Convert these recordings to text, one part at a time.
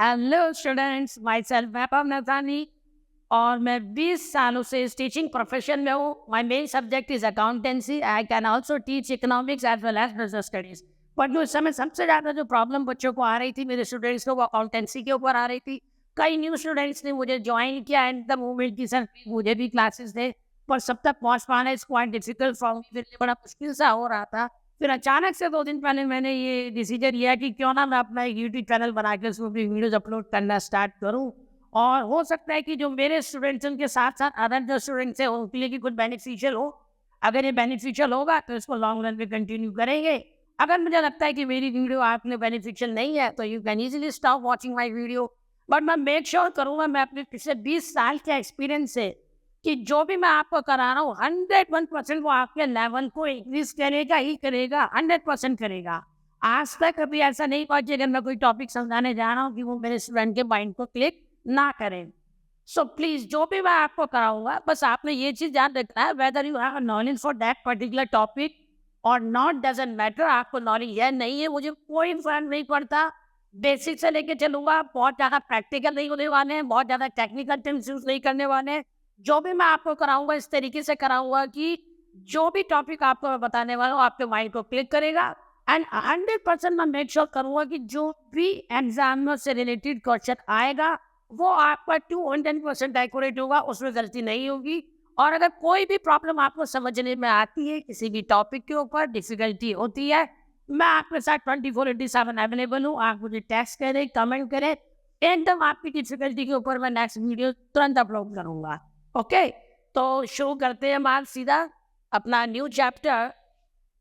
Hello students, my self वैभव नथानी और मैं 20 सालों से इस टीचिंग प्रोफेशन में हूँ। My main subject is accountancy. I can also teach economics as well as business studies. But जो इस समय सबसे ज़्यादा जो प्रॉब्लम बच्चों को आ रही थी, मेरे स्टूडेंट्स को, वो अकाउंटेंसी के ऊपर आ रही थी। कई न्यू स्टूडेंट्स ने मुझे ज्वाइन किया एंड द मूवमेंट की सर मुझे भी क्लासेस थे, पर सब तक पहुँच पाना is quite difficult for me. फिर बड़ा मुश्किल सा हो रहा था। फिर अचानक से 2 दिन पहले मैंने ये डिसीजन लिया कि क्यों ना मैं अपना एक यूट्यूब चैनल बना के उसमें भी वीडियोज अपलोड करना स्टार्ट करूं। और हो सकता है कि जो मेरे स्टूडेंट्स उनके साथ साथ अदर जो स्टूडेंट्स हैं उनके लिए भी कुछ बेनिफिशियल हो। अगर ये बेनिफिशियल होगा तो इसको लॉन्ग रन में कंटिन्यू करेंगे। अगर मुझे लगता है कि मेरी वीडियो आपने बेनिफिशियल नहीं है तो you can easily stop watching my video. But मैं मेक श्योर करूँगा, मैं अपने पिछले 20 साल के एक्सपीरियंस से, कि जो भी मैं आपको करा रहा हूँ 101% वो आपके लेवल को इंक्रीज करेगा ही करेगा, 100% करेगा। आज तक कभी ऐसा नहीं हुआ कि अगर मैं कोई टॉपिक समझाने जा रहा हूँ कि वो मेरे स्टूडेंट के माइंड को क्लिक ना करें। सो प्लीज जो भी मैं आपको कराऊंगा, बस आपने ये चीज याद रखना है, whether you have knowledge for that particular topic और नॉट, डजंट मैटर। आपको नॉलेज है नहीं है, मुझे कोई फर्क नहीं पड़ता। बेसिक से लेके चलूंगा, बहुत ज्यादा प्रैक्टिकल नहीं होने वाले हैं, बहुत ज्यादा टेक्निकल टर्म्स यूज नहीं करने वाले हैं। जो भी मैं आपको कराऊंगा इस तरीके से कराऊंगा कि जो भी टॉपिक आपको मैं बताने वाला हूँ आपके माइंड को क्लिक करेगा। एंड 100% मैं मेक श्योर करूंगा कि जो भी एग्जाम से रिलेटेड क्वेश्चन आएगा वो आपका 200% एक्यूरेट होगा, उसमें गलती नहीं होगी। और अगर कोई भी प्रॉब्लम आपको समझने में आती है, किसी भी टॉपिक के ऊपर डिफिकल्टी होती है, मैं आपके साथ 24/7 अवेलेबल हूँ। आप मुझे टेक्स्ट करें, कमेंट करें, एकदम आपकी डिफिकल्टी के ऊपर मैं नेक्स्ट वीडियो तुरंत अपलोड करूंगा। ओके, तो शुरू करते हैं हम आज सीधा अपना new chapter,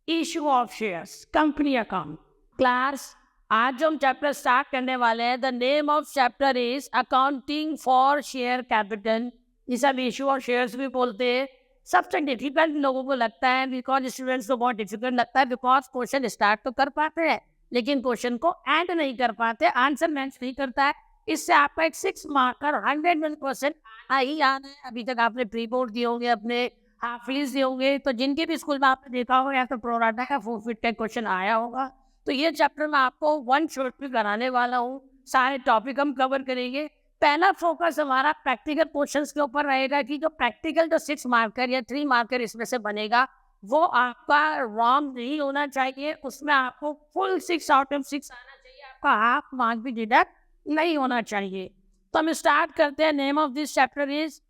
issue of shares, company account. Class, आज जो हम चैप्टर स्टार्ट करने वाले हैं, the name of chapter is accounting for share capital. जिसे हम इशू ऑफ शेयर्स भी बोलते हैं। सबसे डिफिकल्ट लोगों को लगता है, बिकॉज स्टूडेंट्स को बहुत डिफिकल्ट लगता है, बिकॉज क्वेश्चन स्टार्ट तो कर पाते हैं लेकिन क्वेश्चन को एंड नहीं कर पाते, आंसर मैच नहीं करता है। इससे आपका एक 6 मार्कर 101% आना ही आना है। अभी तक आपने प्री बोर्ड दिए होंगे, अपने हाफिज दिए होंगे, तो जिनके भी स्कूल में आपने देखा होगा या तो प्रोराटा का 4 फीट का क्वेश्चन आया होगा। तो ये चैप्टर मैं आपको 1 शॉट में कराने वाला हूँ। सारे टॉपिक हम कवर करेंगे। पहला फोकस हमारा प्रैक्टिकल क्वेश्चंस के ऊपर रहेगा कि जो प्रैक्टिकल जो 6 मार्कर या 3 मार्कर इसमें से बनेगा वो आपका रॉन्ग नहीं होना चाहिए। उसमें आपको फुल 6 आउट ऑफ 6 आना चाहिए, आपका हाफ मार्क भी डिडक्ट नहीं होना चाहिए। तो हम स्टार्ट करते हैं। Name of this chapter is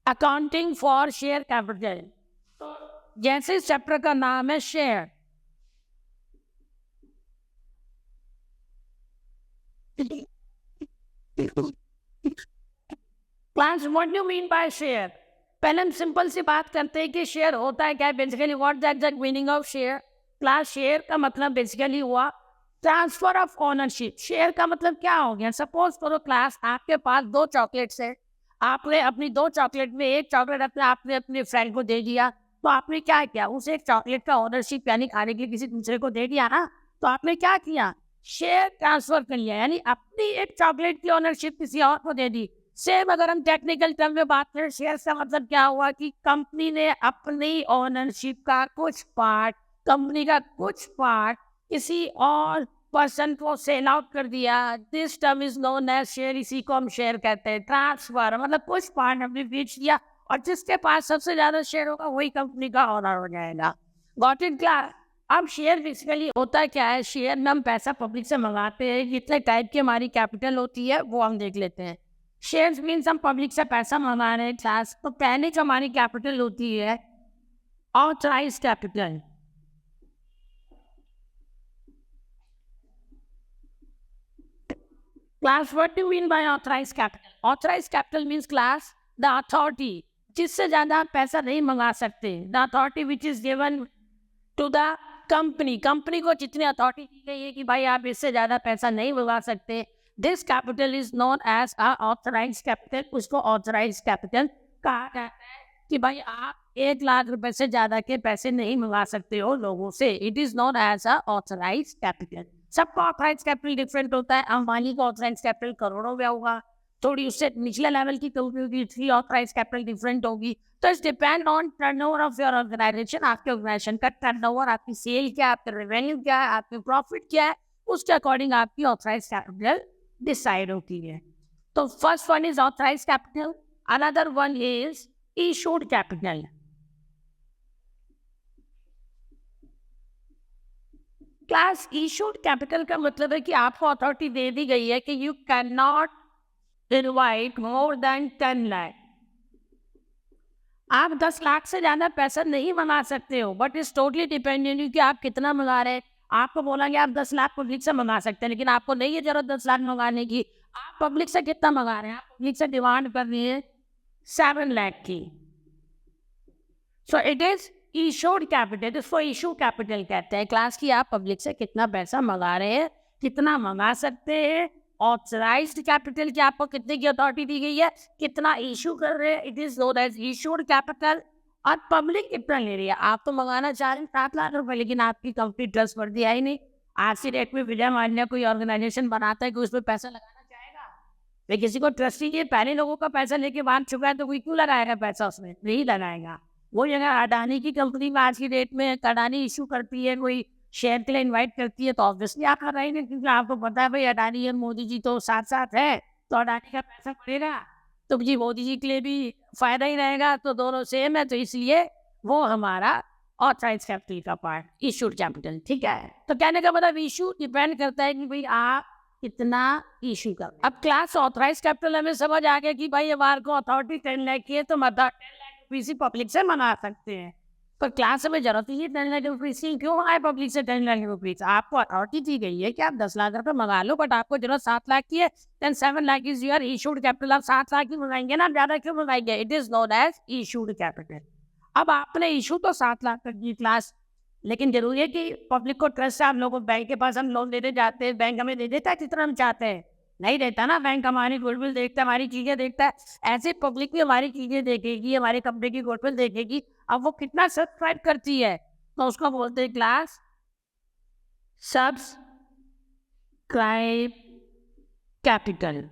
accounting for share capital. तो जैसे इस चैप्टर का नाम है share, class what do mean by share. पहले हम सिंपल सी बात करते हैं कि शेयर होता है क्या। Basically what the exact meaning of share. Class, share का मतलब बेसिकली हुआ ट्रांसफर ऑफ ओनरशिप। शेयर का मतलब क्या हो गया, सपोज करो क्लास आपके पास 2 चॉकलेट्स है, आपने अपनी 2 चॉकलेट में एक चॉकलेट आपने अपने फ्रेंड को दे दिया, तो आपने क्या किया, उसे एक चॉकलेट का ओनरशिप यानी खाने के लिए किसी दूसरे को दे दिया ना। तो आपने क्या किया, शेयर ट्रांसफर कर लिया, यानी अपनी एक चॉकलेट की ओनरशिप किसी और को दे दी। सेम अगर हम टेक्निकल टर्म में बात करें, शेयर का मतलब क्या हुआ कि कंपनी ने अपनी ओनरशिप का कुछ पार्ट, कंपनी का कुछ पार्ट किसी और पर्सन को सेल आउट कर दिया। This term is known as share. इसी को हम शेयर कहते हैं। ट्रांसफर मतलब कुछ पार्ट हमने बेच दिया और जिसके पास सबसे ज्यादा शेयर होगा वही कंपनी का ओनर हो जाएगा। Got it clear. अब शेयर बेसिकली होता क्या है, शेयर में हम पैसा पब्लिक से मंगाते हैं। कितने टाइप की हमारी कैपिटल होती है वो हम देख लेते हैं। शेयर्स मीन्स हम पब्लिक से पैसा मंगा रहे हैं क्लास। तो पहले जो हमारी कैपिटल होती है authorise capital. Class, what do you mean by authorized capital? Authorized capital means class the authority जिससे ज्यादा आप पैसा नहीं मंगा सकते। The authority which is given to the company, company को जितनी अथॉरिटी दी गई है कि भाई आप इससे ज्यादा पैसा नहीं मंगा सकते, this capital is known as authorised capital. उसको ऑथराइज्ड कैपिटल कहा जाता है कि भाई आप 1 लाख रुपए से ज्यादा के पैसे नहीं मंगा सकते हो लोगों से। It is known as authorised capital. सबका ऑथराइज कैपिटल डिफरेंट होता है। अंबानी का ऑथराइज कैपिटल करोड़ों में होगा, थोड़ी उससे निचले लेवल की कंपनी की ऑथराइज कैपिटल डिफरेंट होगी। तो it's depend on turnover of your organisation. आपके ऑर्गेनाइजेशन का टर्नओवर, आपकी सेल क्या है, आपका रेवेन्यू क्या है, आपकी प्रॉफिट क्या है, उसके अकॉर्डिंग आपकी ऑथराइज कैपिटल डिसाइड होती है। तो first one is authorise capital, another one is issued capital. Class issued capital का मतलब है कि आपको अथॉरिटी दे दी गई है कि you can not invite more than 10 lakh. आप 10 लाख से ज्यादा पैसा नहीं मंगा सकते हो, बट इट्स टोटली डिपेंडेंट कि आप कितना मंगा रहे हैं। आपको बोलेंगे आप 10 लाख पब्लिक से मंगा सकते हैं, लेकिन आपको नहीं है जरूरत 10 लाख मंगाने की। आप पब्लिक से कितना मंगा रहे हैं? आप पब्लिक से डिमांड कर रही है 7 लाख की। So it is issued capital, इसको इशू कैपिटल कहते हैं। क्लास की आप पब्लिक से कितना पैसा मंगा रहे हैं, कितना मंगा सकते हैं। ऑथराइज्ड कैपिटल की आपको कितने की अथॉरिटी दी गई है, कितना इशू कर रहे हैं, it is known as issued capital. और पब्लिक कितना ले रही है, आप तो मंगाना चाह रहे हैं 7 लाख रुपए, लेकिन आपकी कंपनी ट्रस्टवर्दी है ही नहीं। आज की डेट में विजय माल्या कोई ऑर्गेनाइजेशन बनाता है कि उसमें पैसा लगाना चाहेगा? वे किसी को ट्रस्ट ही नहीं है। पहले लोगों का पैसा लेके बाहर चुका है तो कोई क्यों लगाएगा पैसा उसमें? नहीं लगाएगा। वो जगह अडानी की कंपनी में आज की डेट में अडानी इशू करती है, कोई शेयर के लिए इनवाइट करती है, तो ऑब्वियसली आप कर रही है, क्योंकि आपको पता है भाई अडानी और मोदी जी तो साथ साथ है, तो अडानी का पैसा पड़ेगा तो जी मोदी जी के लिए भी फायदा ही रहेगा, तो दोनों सेम है। तो इसलिए वो हमारा ऑथराइज कैपिटल का पार्ट, इशूड कैपिटल। ठीक है, तो कहने का मतलब इशू डिपेंड करता है कि भाई आप कितना इशू कर। अब क्लास ऑथराइज कैपिटल हमें समझ आ गया कि भाई हमारे को अथॉरिटी 10 लाख की है, तो मतलब 10 लाख रुपीज पब्लिक से मना सकते हैं। पर क्लास में जरूरत ही 10 लाख रुपीज की क्यों आए पब्लिक से 10 लाख रुपीज? आपको अथॉरिटी दी गई है कि आप 10 लाख रुपए मंगा लो, बट आपको जरूरत 7 लाख की है, then 7 lakh is your issued capital. आप 7 लाख की मंगाएंगे ना, ज्यादा क्यों मंगाएंगे? It is known as issued capital. अब आपने इशू तो 7 लाख तक की क्लास, लेकिन जरूरी है कि पब्लिक को ट्रस्ट है। हम लोग बैंक के पास हम लोन देने जाते हैं, बैंक हमें दे देता है जितना हम चाहते हैं? नहीं देता ना। बैंक हमारी गुडविल देखता है, हमारी चीजें देखता है। ऐसे पब्लिक भी हमारी चीजें देखेगी, हमारी कंपनी की गुडविल देखेगी। अब वो कितना सब्सक्राइब करती है, तो उसको बोलते हैं क्लास सब्सक्राइब कैपिटल।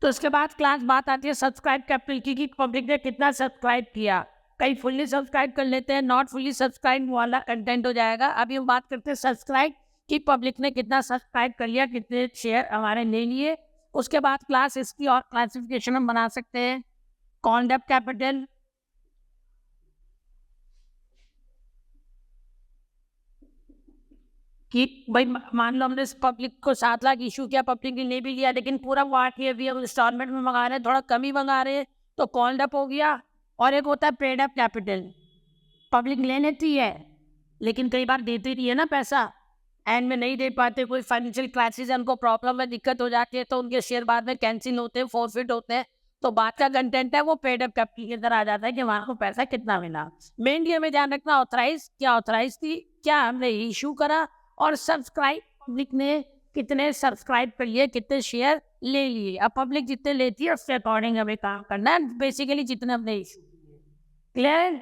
तो इसके बाद क्लास बात आती है सब्सक्राइब कैपिटल की, पब्लिक ने कितना सब्सक्राइब किया। कई फुल्ली सब्सक्राइब कर लेते हैं, नॉट फुल्ली सब्सक्राइब वाला कंटेंट हो जाएगा। अभी हम बात करते हैं सब्सक्राइब कि पब्लिक ने कितना सब्सक्राइब कर लिया, कितने शेयर हमारे ले लिए। उसके बाद क्लास इसकी और क्लासिफिकेशन हम बना सकते हैं। कॉन्डक्ट कैपिटल, कि भाई मान लो हमने पब्लिक को 7 लाख इशू किया, पब्लिक ने ले भी लिया, लेकिन पूरा वो 8 ईयर भी हम इंस्टॉलमेंट में मंगा रहे हैं, थोड़ा कम ही मंगा रहे हैं, तो कॉल्ड अप हो गया। और एक होता है पेड अप कैपिटल, पब्लिक ले लेती है लेकिन कई बार देती नहीं है ना पैसा, एंड में नहीं दे पाते, कोई फाइनेंशियल क्राइसिस है, उनको प्रॉब्लम में दिक्कत हो जाती है, तो उनके शेयर बाद में कैंसिल होते हैं, फॉरफिट होते हैं। तो बात का कंटेंट है वो पेड अप कैपिटल के अंदर आ जाता है कि वहां को पैसा कितना मिला। मेनली हमें ध्यान रखना ऑथराइज क्या ऑथराइज थी, क्या हमने इशू करा, और सब्सक्राइब पब्लिक ने कितने सब्सक्राइब कर लिए, कितने शेयर ले लिए। अब पब्लिक जितने लेती है उसके अकॉर्डिंग हमें काम करना है, बेसिकली जितने हमने इशू किए। क्लियर?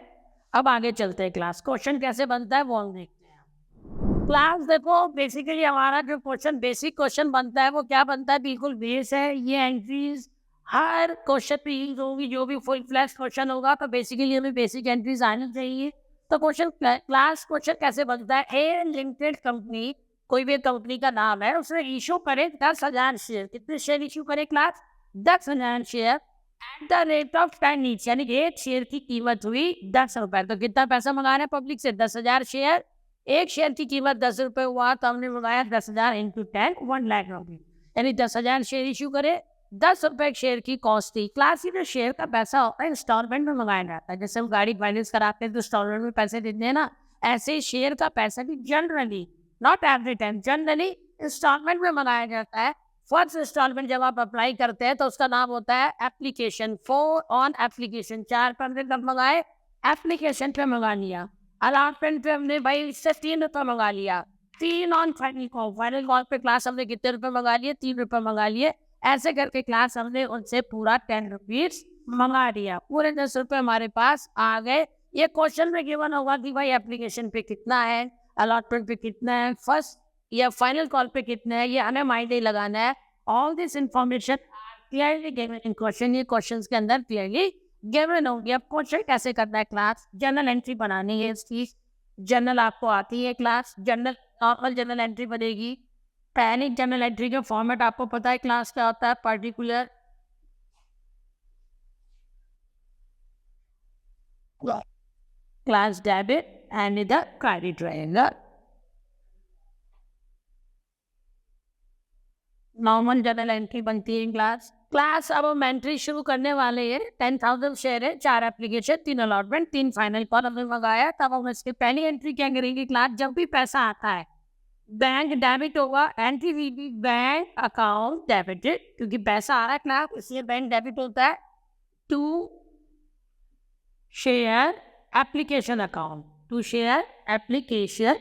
अब आगे चलते हैं। क्लास क्वेश्चन कैसे बनता है वो हम देखते हैं। क्लास देखो, बेसिकली हमारा जो क्वेश्चन बेसिक क्वेश्चन बनता है वो क्या बनता है, बिल्कुल बेस है। ये एंट्रीज हर क्वेश्चन पे यूज होगी, जो भी फुल फ्लैश क्वेश्चन होगा तो बेसिकली हमें बेसिक एंट्रीज आनी चाहिए। तो क्वेश्चन क्लास क्वेश्चन कैसे बनता है, ए लिमिटेड कंपनी, कोई भी कंपनी का नाम है, उसने इशू करे 10,000 शेयर। कितने शेयर इशू करे class? 10,000 share at the rate of 10 each, यानी एक शेयर की कीमत हुई 10 रुपए। तो कितना पैसा मंगा रहे हैं पब्लिक से? 10,000 शेयर। एक शेयर की कीमत 10 रुपए हुआ, तो हमने मंगाया 10,000 इंटू 10, 1 लाख रुपये, यानी 10,000 शेयर इशू करे, 10 रुपए शेयर की कॉस्ट थी। क्लास की जो शेयर का पैसा होता है इंस्टॉलमेंट में मंगाया जाता है। जैसे हम गाड़ी फाइनेंस कराते हैं तो इंस्टॉलमेंट में पैसे देते हैं ना, ऐसे ही शेयर का पैसा भी generally, not every time, generally instalment में मंगाया जाता है। फर्स्ट इंस्टॉलमेंट जब आप अप्लाई करते हैं तो उसका नाम होता है एप्लीकेशन, फॉर ऑन एप्लीकेशन। 4 रुपये कब मंगाए? एप्लीकेशन पे मंगा लिया। अलॉटमेंट पे हमने भाई इससे 3 रुपये मंगा लिया। 3 on final call, final call पे क्लास हमने कितने रुपए मंगा लिए? 3 रुपये मंगा लिए। ऐसे करके क्लास हमने उनसे पूरा 10 रुपीज मंगा लिया, पूरे 10 रुपये हमारे पास आ गए। ये क्वेश्चन में गिवन होगा कि भाई एप्लीकेशन पे कितना है, अलॉटमेंट पे कितना है, फर्स्ट या फाइनल कॉल पे कितना है, ये हमें माइंड ही लगाना है। All this information clearly given in question, ये क्वेश्चन के अंदर क्लियरली गिवन होगी। अब क्वेश्चन कैसे करना है क्लास, जनरल एंट्री बनानी है इसकी। जनरल आपको आती है class, general normal general entry बनेगी। पहली जर्नल एंट्री का फॉर्मेट आपको पता है क्लास क्या होता है, पर्टिकुलर क्लास डेबिट एंड इधर क्रेडिट रहेगा। नॉर्मल जर्नल एंट्री बनती है क्लास। अब हम एंट्री शुरू करने वाले हैं। 10,000 शेयर है, 4 एप्लीकेशन, 3 अलॉटमेंट, 3 फाइनल कॉल हमने मंगाया। तब हम इसकी पहली एंट्री क्या करेंगे क्लास, जब भी पैसा आता है बैंक डेबिट होगा, entry will be bank account debited, क्योंकि पैसा आ रहा है क्लास इसलिए बैंक डेबिट होता है, to share application account, to share application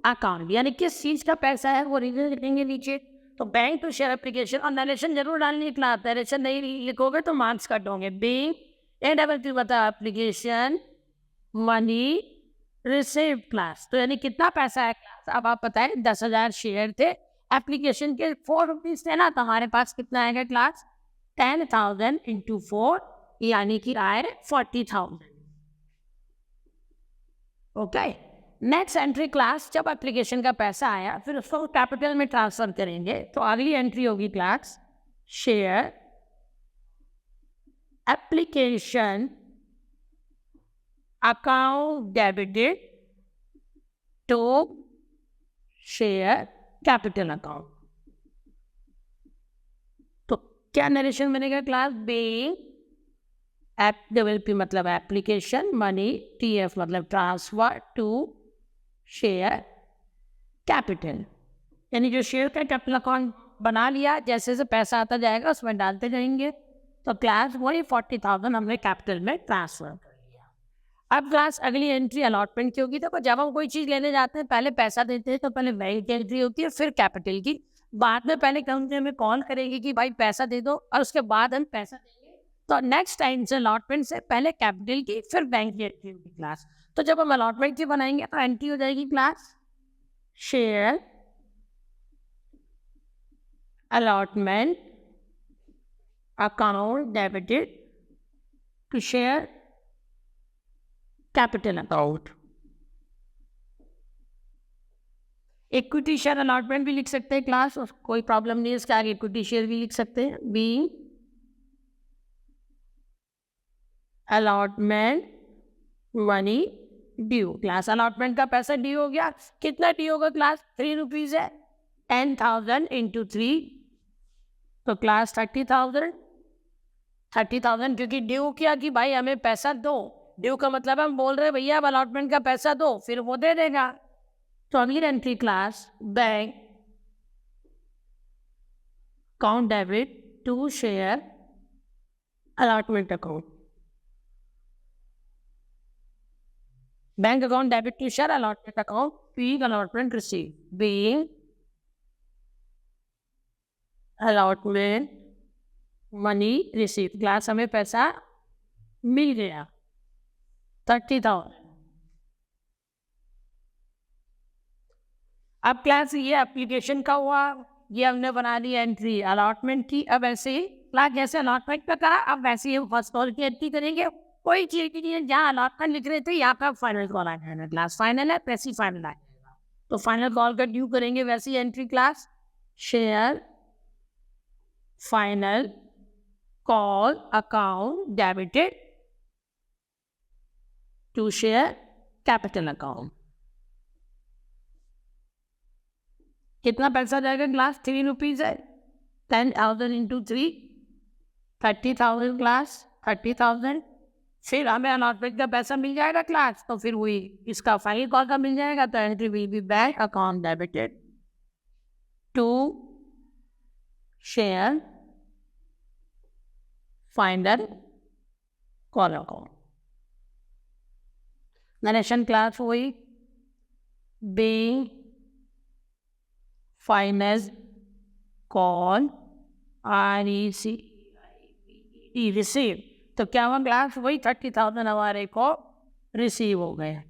account, यानी किस चीज का पैसा है वो रीजन लिखेंगे नीचे। तो बैंक टू शेयर एप्लीकेशन, और नरेशन जरूर डालनी क्लास, नरेशन नहीं लिखोगे तो मार्क्स कट होंगे। बैंक एंड बता एप्लीकेशन मनी रिसीव क्लास, तो यानी कितना पैसा है क्लास। अब आप बताएं 10,000 शेयर थे, एप्लीकेशन के 4 रुपीज थे ना, तो हमारे पास कितना आएगा क्लास, 10,000 इंटू 4, यानी कि आए 40,000। ओके, नेक्स्ट एंट्री क्लास, जब एप्लीकेशन का पैसा आया फिर उसको कैपिटल में ट्रांसफर करेंगे, तो अगली एंट्री होगी class share application account debited to share capital account. तो क्या नरेशन बनेगा क्लास, बीइंग एप मतलब एप्लीकेशन, मनी, टीएफ मतलब ट्रांसफर, टू शेयर कैपिटल, यानी जो शेयर का कैपिटल अकाउंट बना लिया, जैसे जैसे पैसा आता जाएगा उसमें डालते जाएंगे। तो क्लास वही 40,000 हमने कैपिटल में ट्रांसफर कर लिया। अब क्लास अगली एंट्री अलॉटमेंट की होगी। तो जब हम कोई चीज़ लेने जाते हैं पहले पैसा देते हैं, तो पहले बैंक की एंट्री होती है, फिर कैपिटल की, बाद में पहले कंपनी हमें कॉल करेगी कि भाई पैसा दे दो, और उसके बाद हम पैसा देंगे। तो नेक्स्ट टाइम से अलॉटमेंट से पहले कैपिटल की फिर बैंक की एंट्री होगी क्लास। तो जब हम अलॉटमेंट की बनाएंगे तो एंट्री हो जाएगी class share allotment account debited to share capital account. Equity share allotment भी लिख सकते हैं क्लास, कोई प्रॉब्लम नहीं है, इसके आगे इक्विटी शेयर भी लिख सकते हैं, being allotment money due. Class allotment का पैसा ड्यू हो गया, कितना ड्यू होगा क्लास, 3 रुपीज है, 10,000 इंटू 3, तो क्लास 30,000 क्योंकि ड्यू किया कि भाई हमें पैसा दो, ड्यू का मतलब हम बोल रहे हैं भैया अब अलॉटमेंट का पैसा दो, फिर वो दे देगा। तो अगली entry class bank account debit to share allotment account, bank account debit to share allotment account, being allotment receive, being allotment money receive, class हमें पैसा मिल गया 30,000। अब क्लास ये एप्लीकेशन का हुआ, ये हमने बना ली एंट्री अलॉटमेंट की। अब ऐसे ही क्लास जैसे अलॉटमेंट का करा, अब वैसे ही फर्स्ट कॉल की एंट्री करेंगे। कोई चीज की नहीं, जहाँ अलॉटमेंट लिख रहे थे यहाँ पर फाइनल कॉल आ जाएगा, क्लास फाइनल है वैसी फाइनल आ जाएगा, तो फाइनल कॉल का ड्यू करेंगे वैसी entry class share final call account debited to share capital account. कितना पैसा जाएगा क्लास, 3 रुपीज है, 10,000 इंटू 3, 30,000 क्लास, 30,000। फिर हमें अलॉटमेंट का पैसा मिल जाएगा क्लास, तो फिर वही इसका फाइनल कॉल का मिल जाएगा, तो entry will be bank account debited to share final call account. Narration class वही बीइंग फाइनल कॉल रिसीव, तो क्या हुआ क्लास वही 30,000 हमारे को रिसीव हो गए।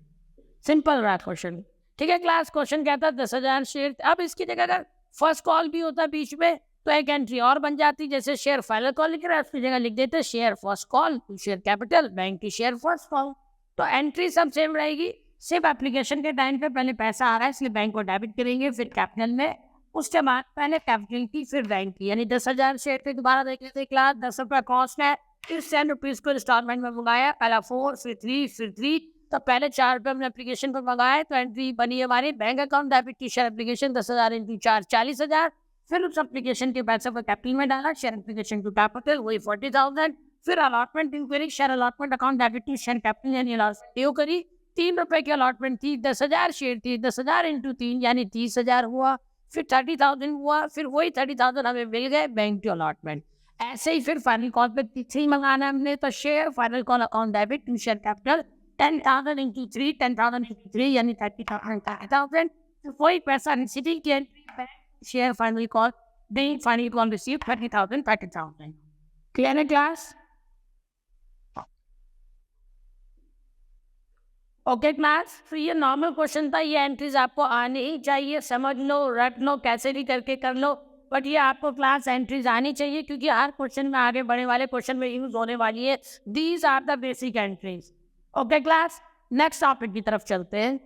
सिंपल रहा क्वेश्चन, ठीक है क्लास। क्वेश्चन कहता है 10,000 शेयर, अब इसकी जगह अगर फर्स्ट कॉल भी होता बीच में तो एक एंट्री और बन जाती, जैसे शेयर फाइनल कॉल लिख रहा है उसकी जगह लिख देते share first call to share capital bank to share first call, तो एंट्री सब सेम रहेगी, सिर्फ एप्लीकेशन के टाइम पे पहले पैसा आ रहा है इसलिए बैंक को डेबिट करेंगे, फिर कैपिटल में, उसके बाद पहले कैपिटल की फिर बैंक की, यानी 10,000 शेयर थे, दोबारा देख लेते 1,00,000, 10 रुपये कॉस्ट है, फिर 10 रुपीज़ को इंस्टॉलमेंट में मंगाया, पहला 4 फिर 3 फिर 3, तो पहले 4 रुपये हमने एप्लीकेशन पर मंगाए, तो एंट्री बनी हमारी बैंक अकाउंट डेबिट की शेयर एप्लीकेशन 10,000 इंटू 4 40,000, फिर उस एप्लीकेशन के पैसे को कैपिटल में डाला, शेयर एप्लीकेशन टू कैपिटल वही 40,000, फिर allotment inquiry share allotment account debit to share capital यानी अलॉटमेंट करी, 3 रुपये की अलॉटमेंट थी, 10,000 शेयर थी, 10,000 इंटू 3 यानी 30,000 हुआ, फिर 30,000 हुआ, फिर वही 30,000 हमें मिल गए बैंक टू अलॉटमेंट। ऐसे ही फिर फाइनल कॉल पे 3 मंगाना हमने, तो share final call account debit to share capital 10,000 into 3 10,000 into 3 यानी 30,000, तो वही पैसा रिसीविंग की entry share final call being final call received 30,000. Clear है class? ओके क्लास, तो ये नॉर्मल क्वेश्चन था, ये एंट्रीज आपको आनी ही चाहिए, समझ लो रट लो कैसे भी करके कर लो, बट ये आपको क्लास एंट्रीज आनी चाहिए क्योंकि हर क्वेश्चन में आगे बढ़ने वाले क्वेश्चन में यूज होने वाली है। These are the basic entries. Okay class, next topic की तरफ चलते हैं।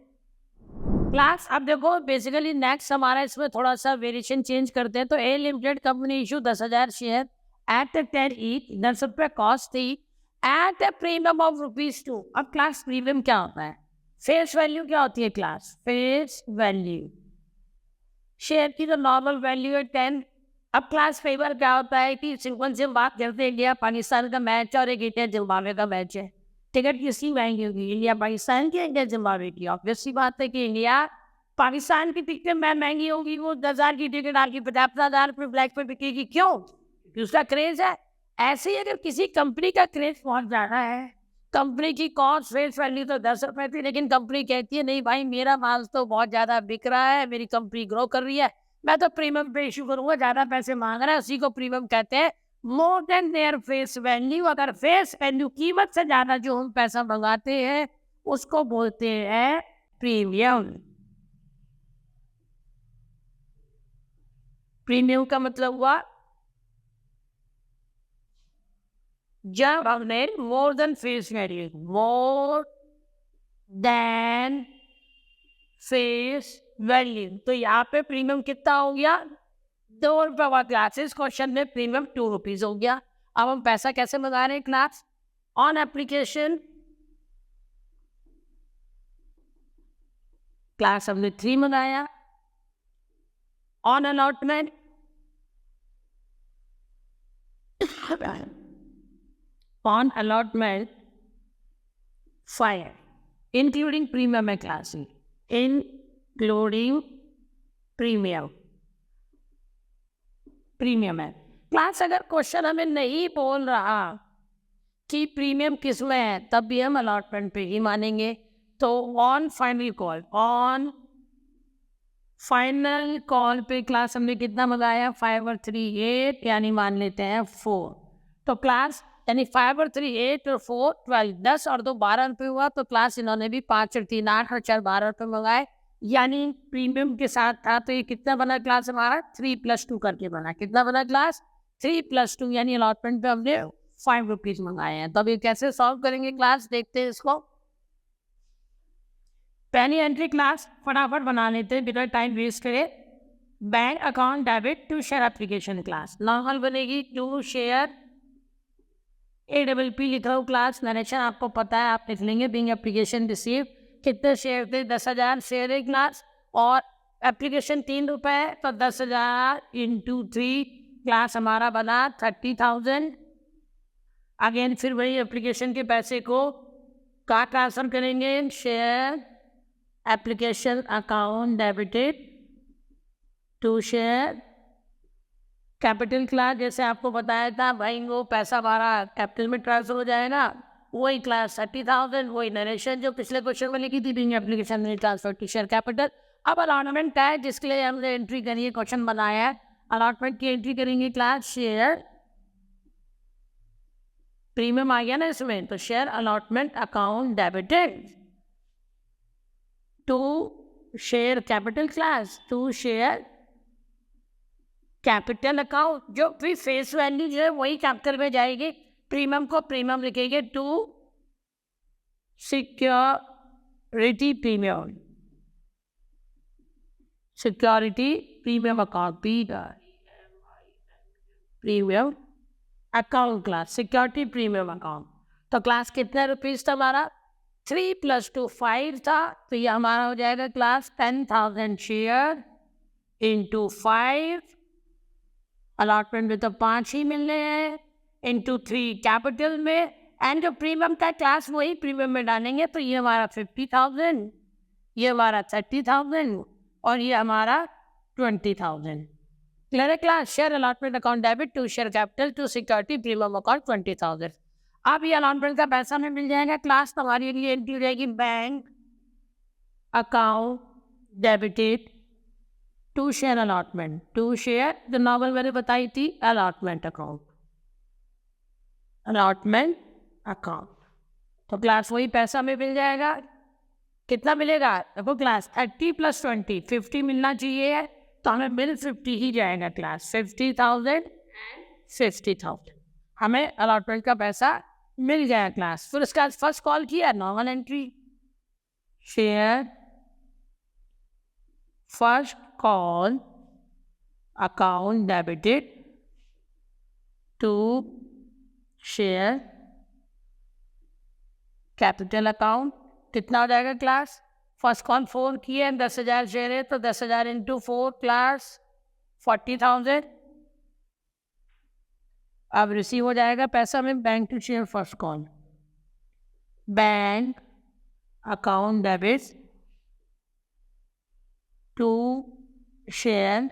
क्लास अब देखो बेसिकली नेक्स्ट हमारा इसमें थोड़ा सा वेरिएशन चेंज करते हैं। तो a limited company issue 10,000 share at 10 each, 10 रुपये कॉस्ट थी, एट ए प्रीमियम ऑफ ₹2। अब क्लास प्रीमियम क्या होता है? फेस वैल्यू क्या होती है क्लास? फेस वैल्यू शेयर की जो नॉर्मल वैल्यू है 10। अब क्लास फेवर क्या होता है कि सिंपल से बात करते हैं, इंडिया पाकिस्तान का मैच और एक इंडिया जिम्बाब्वे का मैच है, टिकट किसकी महंगी होगी? इंडिया पाकिस्तान की, इंडिया जिम्बाब्वे की? ऑब्वियस सी बात है कि इंडिया पाकिस्तान की टिकटें महंगी होगी, वो 10,000 की टिकट आपकी 50,000 रुपये ब्लैक पे बिकेगी। क्यों? क्योंकि उसका क्रेज है। ऐसे ही अगर किसी कंपनी का क्रेज बहुत ज़्यादा है, कंपनी की कॉस्ट फेस वैल्यू तो 10 रुपये थी, लेकिन कंपनी कहती है नहीं भाई मेरा माल तो बहुत ज़्यादा बिक रहा है, मेरी कंपनी ग्रो कर रही है, मैं तो प्रीमियम पे इशू करूँगा, ज़्यादा पैसे मांग रहा है, उसी को प्रीमियम कहते हैं, more than their face value. अगर फेस वैल्यू कीमत से ज़्यादा जो हम पैसा मंगाते हैं उसको बोलते हैं प्रीमियम। प्रीमियम का मतलब हुआ जब हमने more than face value, more than face value, तो यहाँ पे प्रीमियम कितना हो गया? 2 रुपये वाला क्लासेस क्वेश्चन में प्रीमियम 2 रुपीज़ हो गया। अब हम पैसा कैसे मंगा रहे हैं क्लास? ऑन एप्लीकेशन क्लास हमने 3 मंगाया, on allotment on allotment 5 including premium है क्लास, इंक्लूडिंग प्रीमियम है क्लास। अगर क्वेश्चन हमें नहीं बोल रहा कि प्रीमियम किस में है तब भी हम अलॉटमेंट पे ही मानेंगे। तो ऑन फाइनल कॉल पे क्लास हमने कितना मंगाया? 5 और 3 8 यानी मान लेते हैं 4। तो क्लास यानी 5 और 3 8 और 4 12, 10 और 2 12 रुपये हुआ। तो क्लास इन्होंने भी 5 और 3 8 और 4 12 रुपये मंगाए, यानी प्रीमियम के साथ था। तो ये कितना बना क्लास हमारा? 3 + 2 करके बना। कितना बना क्लास? 3 + 2 यानी अलॉटमेंट पे हमने 5 रुपीज़ मंगाए हैं। तो अब ये कैसे सॉल्व करेंगे क्लास? देखते हैं इसको। पहली एंट्री क्लास फटाफट बना लेते हैं बिना टाइम वेस्ट करे। Bank account debit to share application class normal बनेगी, टू शेयर APP लिख रहा हूँ क्लास, नरेशन आपको पता है आप लिख लेंगे। बिंग एप्लीकेशन रिसीव कितने शेयर थे? 10,000 शेयर है क्लास, और एप्लीकेशन 3 रुपये, तो 10,000 इंटू 3 क्लास हमारा बना 30,000। अगेन फिर वही एप्लीकेशन के पैसे को कहाँ ट्रांसफर करेंगे? Share application account debited to share capital class. जैसे आपको बताया था भाई वो पैसा हमारा कैपिटल में ट्रांसफर हो जाएगा, वही क्लास 30,000, वही नरेशन जो पिछले क्वेश्चन में लिखी थी, बिंग एप्लीकेशन में ट्रांसफर टू शेयर कैपिटल। अब अलॉटमेंट है जिसके लिए हमने एंट्री करी है, क्वेश्चन बनाया है। अलॉटमेंट की एंट्री करेंगे क्लास शेयर प्रीमियम आ गया ना इसमें, तो share allotment account debited to share capital class, to share capital account. जो भी फेस वैल्यू जो है वही कैपिटल में जाएगी, प्रीमियम को प्रीमियम लिखेंगे to secure security premium, security premium account, premium account class, security premium account. तो क्लास कितने रुपीज़ था हमारा? 3 + 2 5 था, तो ये हमारा हो जाएगा क्लास 10,000 शेयर इंटू 5, अलॉटमेंट में तो 5 ही मिलने हैं, इंटू 3 कैपिटल में, एंड जो प्रीमियम का क्लास वही प्रीमियम में डालेंगे, तो ये हमारा 50,000, ये हमारा 30,000 और ये हमारा 20,000। क्लियर है class? Share allotment account debit to share capital to security premium account 20,000। अब ये अलॉटमेंट का पैसा हमें मिल जाएगा क्लास, तो हमारी लिए एंट्री हो जाएगी bank account debited to share allotment, to share जो नॉर्मल मैंने बताई थी अलॉटमेंट अकाउंट, अलॉटमेंट अकाउंट। तो क्लास वही पैसा हमें मिल जाएगा, कितना मिलेगा? देखो क्लास 30 + 20 50 मिलना चाहिए है, तो हमें मिल 50 ही जाएगा क्लास, 50,000 एंड 50,000 हमें अलॉटमेंट का पैसा मिल गया क्लास। फिर उसका फर्स्ट कॉल किया normal entry, share first call account debited to share capital account, कितना हो जाएगा क्लास? फर्स्ट कॉल 4 किए, 10,000 शेयर है, तो 10,000 इंटू 4 क्लास 40,000। अब रिसीव हो जाएगा पैसा में bank to share first call, bank account debit to share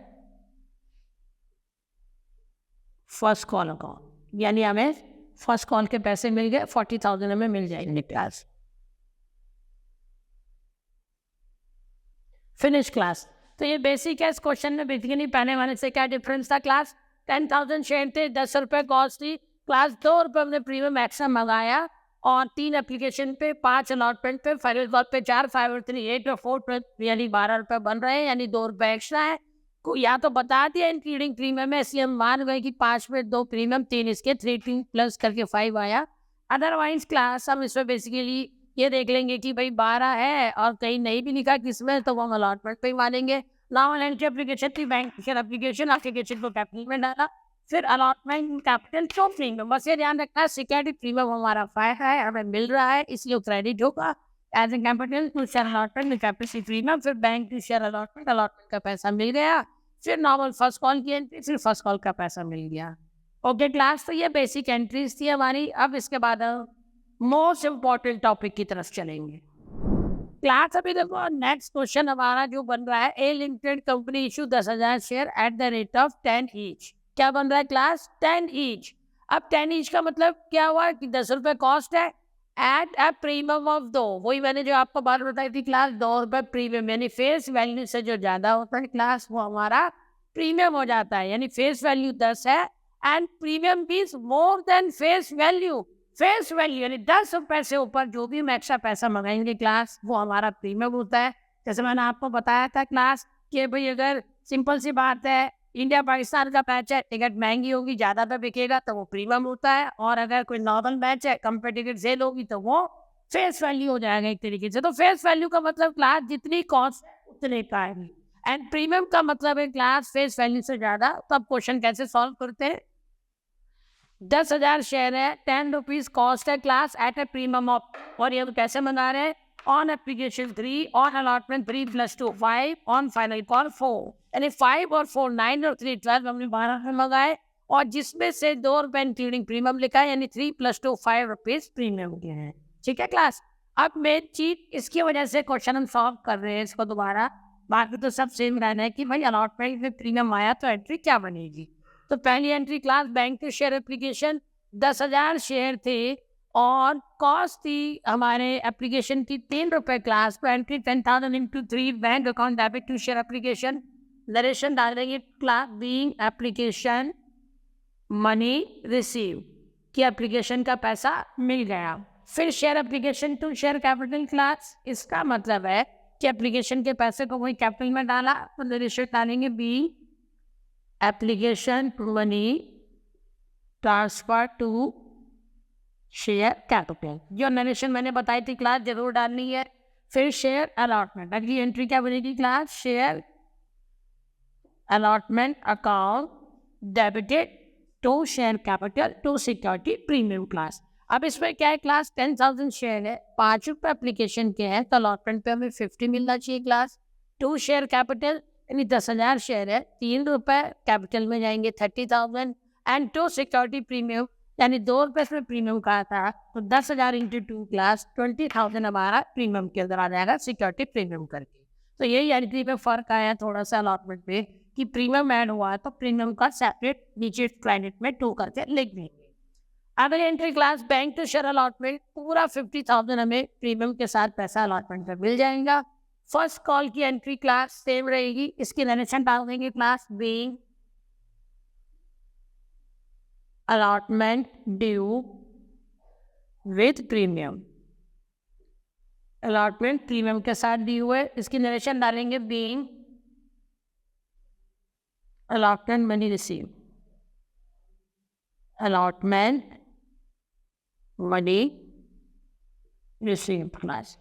first call account, यानी हमें फर्स्ट कॉल के पैसे मिल गए, 40,000 हमें मिल जाएंगे क्लास। Finish class. तो ये बेसिक है, इस क्वेश्चन में बेसिकली पहले वाले से क्या डिफरेंस था क्लास? 10,000 शेयर थे, 10 रुपये कॉस्ट थी क्लास, 2 रुपये हमने प्रीमियम एक्स्ट्रा मंगाया, और 3 एप्लीकेशन पे, 5 अलॉटमेंट पे, फाइनल कॉल पे 4, 5 और 3 8 और 4 पे, यानी 12 रुपये बन रहे हैं, यानी 2 रुपये एक्स्ट्रा है। या तो बता दिया इंक्लूडिंग प्रीमियम में, इसलिए हम मान गए कि 5 में 2 प्रीमियम, 3 इसके, 3 प्लस करके 5 आया। अदरवाइज क्लास हम इसमें बेसिकली ये देख लेंगे कि भाई 12 है और कहीं नहीं भी लिखा किसमें, तो वो हम अलॉटमेंट पे ही मानेंगे। नॉर्मल एंट्री एप्लीकेशन थी, बैंक एप्लीकेशन को कैपिटल में डाला, फिर अलॉटमेंट कैपिटल टू प्रीमियम। बस ये ध्यान रखना है सिक्योरिटी प्रीमियम हमारा फायदा है, हमें मिल रहा है, इसलिए क्रेडिट होगा as a capital to share allotment capital premium, फिर bank to share allotment, allotment का पैसा मिल गया, फिर नॉर्मल फर्स्ट कॉल की एंट्री, फिर फर्स्ट कॉल का पैसा मिल गया। ओके क्लास, तो ये बेसिक एंट्रीज थी हमारी। अब इसके बाद मोस्ट इम्पॉर्टेंट टॉपिक की तरफ चलेंगे क्लास। अभी देखो नेक्स्ट क्वेश्चन हमारा जो बन रहा है, A limited company issue 10,000 share at the rate of 10 each. क्या बन रहा है क्लास? 10 ईच। अब 10 ईच का मतलब क्या हुआ कि 10 रुपये कॉस्ट है एट ए प्रीमियम ऑफ 2, वही मैंने जो आपको बात बताई थी क्लास, 2 रुपये प्रीमियम, यानी फेस वैल्यू से जो ज़्यादा होता है क्लास वो हमारा प्रीमियम हो जाता है। यानी फेस वैल्यू 10 है and premium means more than face value. Face value यानी 10 रुपये से ऊपर जो भी हम एक्स्ट्रा पैसा मंगाएंगे क्लास वो हमारा प्रीमियम होता है। जैसे मैंने आपको बताया था क्लास कि भाई अगर सिंपल सी बात है, इंडिया पाकिस्तान का मैच है, टिकट महंगी होगी, ज़्यादा पे बिकेगा तो वो प्रीमियम होता है, और अगर कोई नॉर्मल मैच है, कम पे टिकट सेल होगी तो वो फेस वैल्यू हो जाएगा एक तरीके से। तो फेस वैल्यू का मतलब क्लास जितनी कॉस्ट है उतने का है, एंड प्रीमियम का मतलब है क्लास फेस वैल्यू से ज़्यादा। तो अब क्वेश्चन कैसे सॉल्व करते हैं? 10,000 शेयर है, 10 रुपीज़ कॉस्ट है class at a premium of, और ये कैसे मंगा रहे हैं? On application 3, on allotment 3 + 2 5, on final call 4, यानी 5 और 4 9 और 3 12, हमने 12 में मंगाए, और जिसमें से 2 रुपये इंक्लूडिंग प्रीमियम लिखा है, यानी 3 + 2 5 रुपीज़ प्रीमियम के हैं। ठीक है क्लास? अब मेन चीज इसकी वजह से क्वेश्चन हम सॉल्व कर रहे हैं इसको दोबारा, बाकी तो सब सेम रहना है कि भाई अलॉटमेंट में प्रीमियम आया तो एंट्री क्या बनेगी। तो पहली entry class bank to share application, 10,000 share थे और कॉस्ट थी हमारे एप्लीकेशन की 3 रुपये क्लास, तो entry 10,000 into 3 bank account debit to share application, narration डाल देंगे class being application money receive कि एप्लीकेशन का पैसा मिल गया। फिर share application to share capital class, इसका मतलब है कि एप्लीकेशन के पैसे को वही कैपिटल में डाला, तो नरेशन डालेंगे being application money transfer to share capital. जो नरेशन मैंने बताई थी क्लास जरूर डालनी है। फिर शेयर अलॉटमेंट, अगली एंट्री क्या बनेगी class? Share allotment account debited to share capital to security premium class. अब इसमें क्या है क्लास? 10,000 शेयर है, 5 रुपये एप्लीकेशन के हैं, तो अलॉटमेंट पे हमें 50 मिलना चाहिए क्लास। 2 शेयर कैपिटल यानी 10,000 शेयर है, 3 रुपये कैपिटल में जाएंगे 30,000, एंड 2 सिक्योरिटी प्रीमियम यानी 2 रुपये इसमें प्रीमियम का था, तो 10,000 इंटू 2 क्लास 20,000 हमारा प्रीमियम के अंदर आ जाएगा सिक्योरिटी प्रीमियम करके। तो यही एंट्री पे फर्क आया थोड़ा सा अलॉटमेंट पे कि प्रीमियम ऐड हुआ है तो प्रीमियम का सेपरेट नीचे क्रेडिट में 2 करके लिख देंगे। अगली entry class bank to share allotment, पूरा 50,000 हमें प्रीमियम के साथ पैसा अलॉटमेंट पे मिल जाएगा। फर्स्ट कॉल की एंट्री क्लास सेम रहेगी, इसकी नरेशन डाल देंगे class being allotment due with premium, allotment premium के साथ ड्यू है, इसकी नरेशन डालेंगे being allotment money received, allotment money received class.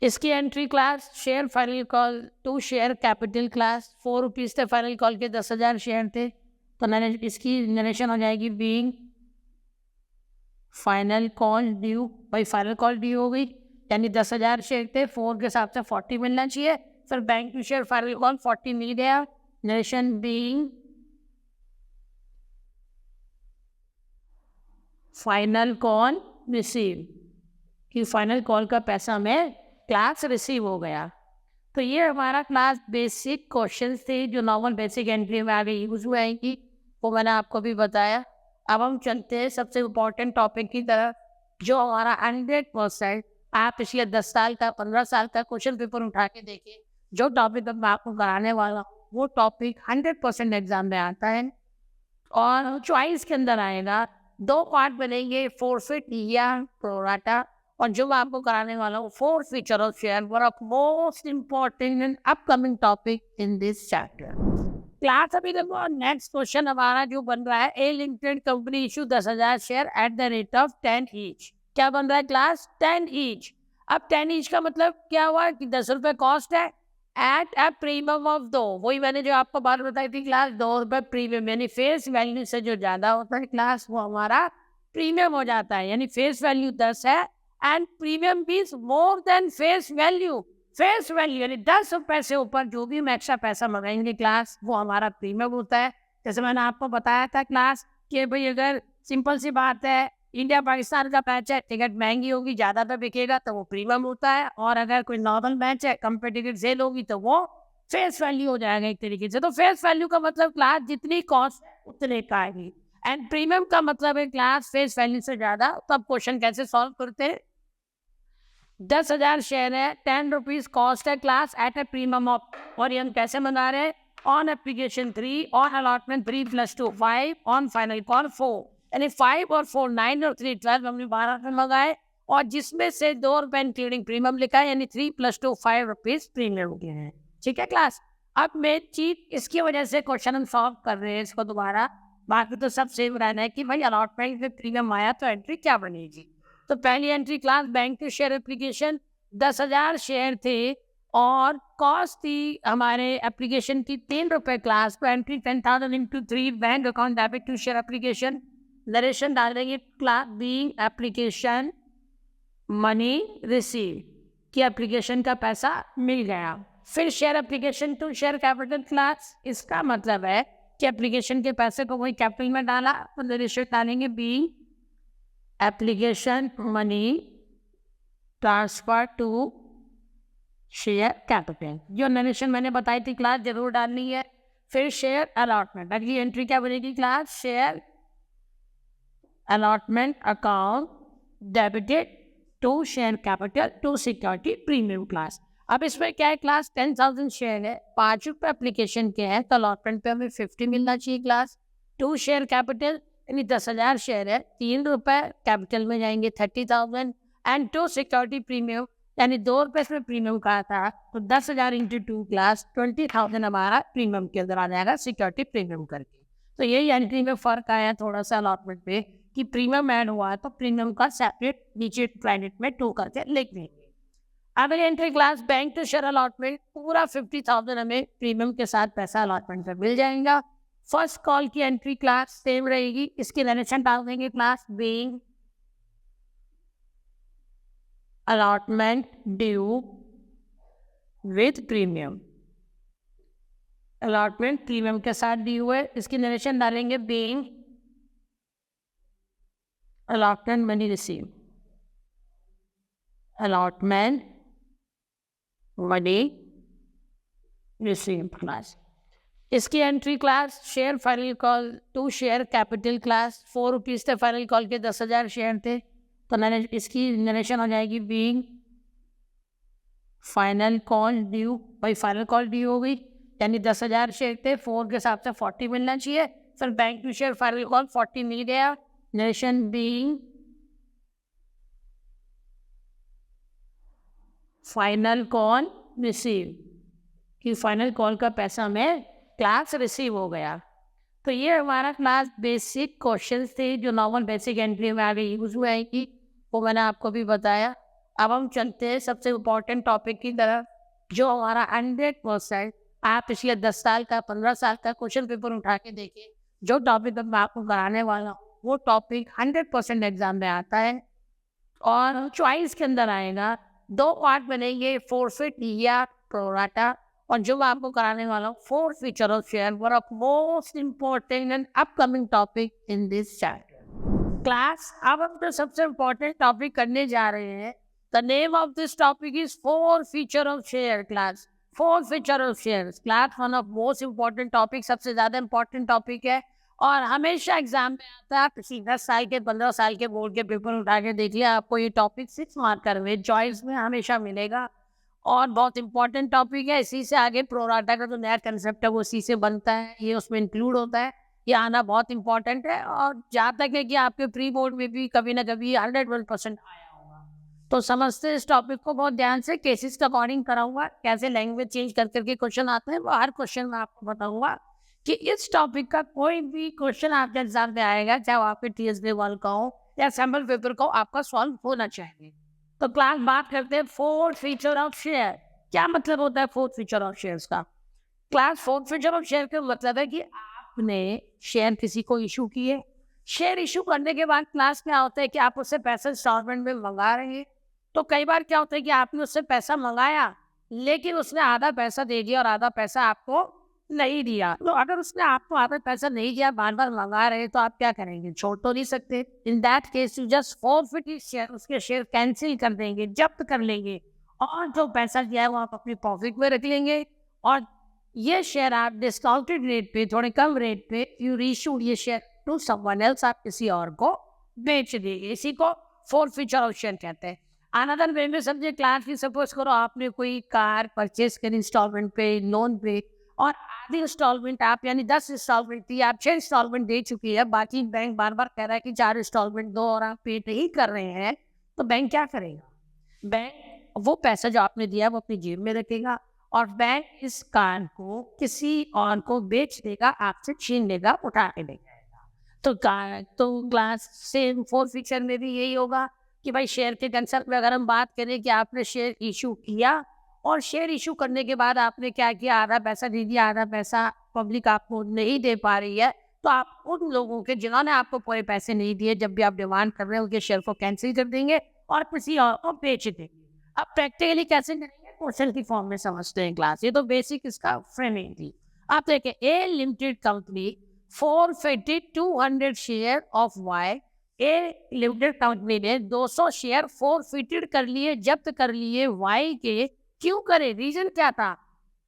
इसकी entry class share final call to share capital class, 4 rupees थे फाइनल कॉल के, 10,000 शेयर थे, तो इसकी नरेशन हो जाएगी बीइंग फाइनल कॉल ड्यू। भाई फाइनल कॉल ड्यू हो गई यानी 10,000 शेयर थे, 4 के हिसाब से 40 मिलना चाहिए, फिर bank to share final call 40 मिल गया, narration being final call receive, कि फाइनल कॉल का पैसा हमें क्लास रिसीव हो गया। तो ये हमारा क्लास बेसिक क्वेश्चन थे जो नॉर्मल बेसिक एंट्री में आगे यूज हुए आएंगी, वो मैंने आपको भी बताया। अब हम चलते हैं सबसे इम्पोर्टेंट टॉपिक की तरफ, जो हमारा 100% आप पिछले 10 साल का 15 साल का क्वेश्चन पेपर उठा के देखिए, जो टॉपिक मैं आपको कराने वाला हूँ वो टॉपिक 100% एग्जाम में आता है और चॉइस के अंदर आएगा। 2 पार्ट बनेंगे, फोरफिट या प्रोराटा, और जो मैं आपको कराने वाला हूँ fourth feature of share, one of most important and upcoming topic in this chapter. Class अभी देखो नेक्स्ट क्वेश्चन हमारा जो बन रहा है, A limited company issue 10,000 share at the rate of 10 each. क्या बन रहा है क्लास? 10 ईच। अब 10 ईच का मतलब क्या हुआ कि 10 रुपये कॉस्ट है एट ए प्रीमियम ऑफ 2, वही मैंने जो आपको बात बताई थी क्लास, 2 रुपये प्रीमियम, यानी फेस वैल्यू से जो ज्यादा होता है क्लास वो हमारा प्रीमियम हो जाता है, यानी फेस वैल्यू 10 है and premium means more than face value. Face value यानी 10 रुपये से ऊपर जो भी हम एक्स्ट्रा पैसा मंगाएंगे क्लास वो हमारा प्रीमियम होता है। जैसे मैंने आपको बताया था क्लास कि भाई अगर सिंपल सी बात है इंडिया पाकिस्तान का मैच है, टिकट महंगी होगी, ज़्यादा पे बिकेगा तो वो प्रीमियम होता है, और अगर कोई नॉर्मल मैच है कम पे टिकट सेल होगी तो वो फेस वैल्यू हो जाएगा एक तरीके से। तो फेस वैल्यू का मतलब क्लास जितनी कॉस्ट है उतने का आएगी, एंड प्रीमियम का मतलब है क्लास फेस वैल्यू से ज़्यादा। तो अब क्वेश्चन कैसे सॉल्व करते हैं? 10,000 शेयर है, 10 रुपीज़ कॉस्ट है class at a premium of, और ये हम कैसे मंगा रहे हैं? On application 3, on allotment 3 + 2 5, on final call 4, यानी 5 और 4 9 और 3 12, हमने 12 रुपये मंगाए, और जिसमें से 2 रुपये इंक्लूडिंग प्रीमियम लिखा है, यानी 3 + 2 5 रुपीज़ प्रीमियम के हैं। ठीक है क्लास। अब मेन चीज इसकी वजह से क्वेश्चन हम सॉल्व कर रहे हैं इसको दोबारा, बाकी तो सब सेम रहना है कि भाई अलॉटमेंट में प्रीमियम आया तो एंट्री क्या बनेगी। तो पहली entry class bank to share application, 10,000 share थे और कॉस्ट थी हमारे एप्लीकेशन की 3 रुपये क्लास, तो entry 10,000 into 3 bank account debit to share application, narration डाल देंगे class being application money receive, कि एप्लीकेशन का पैसा मिल गया। फिर share application to share capital class, इसका मतलब है कि एप्लीकेशन के पैसे को वही कैपिटल में डाला, तो नरेशन डालेंगे being application money transfer to share capital, जो नरेशन मैंने बताई थी क्लास जरूर डालनी है। फिर शेयर अलॉटमेंट, अगली एंट्री क्या बनेगी class? Share allotment account debited to share capital to security premium class. अब इसमें क्या है क्लास? 10,000 शेयर है, 5 रुपये एप्लीकेशन के हैं, तो अलॉटमेंट पे हमें 50 मिलना चाहिए क्लास। 2 शेयर कैपिटल यानी 10,000 शेयर है, 3 रुपये कैपिटल में जाएंगे 30,000, एंड 2 सिक्योरिटी प्रीमियम यानी 2 रुपये इसमें प्रीमियम का था, तो 10,000 इंटू 2 क्लास 20,000 हमारा प्रीमियम के अंदर आ जाएगा सिक्योरिटी प्रीमियम करके। तो यही एंट्री में फ़र्क आया थोड़ा सा अलॉटमेंट पे कि प्रीमियम ऐड हुआ है तो प्रीमियम का सेपरेट नीचे क्रेडिट में 2 करके लिख देंगे। अब entry class bank to share allotment पूरा 50,000 हमें प्रीमियम के साथ पैसा अलॉटमेंट पर मिल जाएगा। फर्स्ट कॉल की एंट्री क्लास सेम रहेगी, इसकी नरेशन डाल देंगे class being allotment due with premium. Allotment premium के साथ ड्यू है, इसकी नरेशन डालेंगे being allotment money received, allotment money received class। इसकी entry class share final call to share capital class 4 rupees थे फाइनल कॉल के, 10,000 शेयर थे, तो इसकी नरेशन हो जाएगी बीइंग फाइनल कॉल ड्यू। भाई फाइनल कॉल ड्यू हो गई, यानी 10,000 शेयर थे, 4 के हिसाब से 40 मिलना चाहिए, फिर bank to share final call 40 मिल गया। Narration being final call receive, कि फाइनल कॉल का पैसा हमें क्लास रिसीव हो गया। तो ये हमारा क्लास बेसिक क्वेश्चन थे जो नॉर्मल बेसिक एंट्री में आगे यूज हुए आएंगी, वो मैंने आपको भी बताया। अब हम चलते हैं सबसे इम्पोर्टेंट टॉपिक की तरफ, जो हमारा 100% आप पिछले 10 साल का 15 साल का क्वेश्चन पेपर उठा के देखिए, जो टॉपिक मैं आपको कराने वाला हूँ वो टॉपिक 100% एग्जाम में आता है और चॉइस के अंदर आएगा। 2 पार्ट बनेंगे, फोरफिट या प्रोराटा, और जो मैं आपको कराने वाला हूँ four feature of share, one of most important and upcoming topic in this chapter class. अब हम तो सबसे इम्पोर्टेंट टॉपिक करने जा रहे हैं। The name of this topic is four feature of share class. Four feature of share class one of most important topic, सबसे ज्यादा इम्पोर्टेंट टॉपिक है और हमेशा एग्जाम में आता है। पिछले 10 साल के 15 साल के बोर्ड के पेपर उठा के देख लिया, आपको ये टॉपिक 6 मार्कर में चॉइस में हमेशा मिलेगा और बहुत इंपॉर्टेंट टॉपिक है। इसी से आगे प्रोराटा का जो नया कंसेप्ट है वो इसी से बनता है, ये उसमें इंक्लूड होता है। ये आना बहुत इंपॉर्टेंट है और जहाँ तक है कि आपके प्री बोर्ड में भी कभी ना कभी 101% आया होगा, तो समझते इस टॉपिक को बहुत ध्यान से। केसेस के अकॉर्डिंग कराऊंगा, कैसे लैंग्वेज चेंज कर करके क्वेश्चन आते हैं वो हर क्वेश्चन में आपको बताऊंगा कि इस टॉपिक का कोई भी क्वेश्चन आपके एग्जाम में आएगा, चाहे वो आपके TS लेवल का हो या सैम्पल पेपर का हो, आपका सॉल्व होना चाहिए। तो क्लास बात करते हैं फोर्थ फीचर ऑफ शेयर। क्या मतलब होता है फोर्थ फीचर ऑफ शेयर्स का? Class fourth feature of share का मतलब है कि आपने शेयर किसी को इशू किए, शेयर इशू करने के बाद क्लास क्या होता है कि आप उससे पैसा इंस्टॉलमेंट में मंगा रहे हैं। तो कई बार क्या होता है कि आपने उससे पैसा मंगाया लेकिन उसने आधा पैसा दे दिया और आधा पैसा आपको नहीं दिया। तो अगर उसने आपको आधा पैसा नहीं दिया, बार बार मंगा रहे, तो आप क्या करेंगे? छोड़ तो नहीं सकते। In that case you just forfeit his share, उसके शेयर कैंसिल कर देंगे, जब्त कर लेंगे और जो पैसा दिया है वो आप अपनी प्रॉफिट में रख लेंगे और ये शेयर आप डिस्काउंटेड रेट पे, थोड़े कम रेट पे यू रीशू ये शेयर टू समवन एल्स, आप किसी और को बेच देंगे। इसी को फोर्थ फीचर ऑफ शेयर कहते हैं। अनदर वे में समझे क्लास की, सपोज करो आपने कोई कार परचेज करी इंस्टॉलमेंट पे, लोन पे, और आधी इंस्टॉलमेंट आप, यानी 10 इंस्टॉलमेंट थी, आप 6 इंस्टॉलमेंट दे चुकी है, बाकी बैंक बार बार कह रहा है कि 4 इंस्टॉलमेंट दो और आप पे नहीं कर रहे हैं, तो बैंक क्या करेगा? बैंक वो पैसा जो आपने दिया वो अपनी जेब में रखेगा और बैंक इस कार को किसी और को बेच देगा, आपसे छीन लेगा, उठा के ले जाएगा। तो क्लास से फोर्थ फीचर में भी यही होगा कि भाई शेयर के कंसेप्ट में अगर हम बात करें कि आपने शेयर इशू किया और शेयर इशू करने के बाद आपने क्या किया, आधा पैसा दे दिया, आधा पैसा पब्लिक आपको नहीं दे पा रही है, तो आप उन लोगों के जिन्होंने आपको पूरे पैसे नहीं दिए, जब भी आप डिमांड कर रहे हैं उनके शेयर को कैंसिल कर देंगे और किसी और को बेच देंगे। अब प्रैक्टिकली कैसे करेंगे, क्वेश्चन की फॉर्म में समझते हैं क्लास। ये तो बेसिक इसका फ्रेमिंग थी। आप देखें, A limited company forfeited 200 share of Y. A limited company ने 200 शेयर forfeited कर लिए, जब्त कर लिए वाई के। क्यों करे? रीजन क्या था?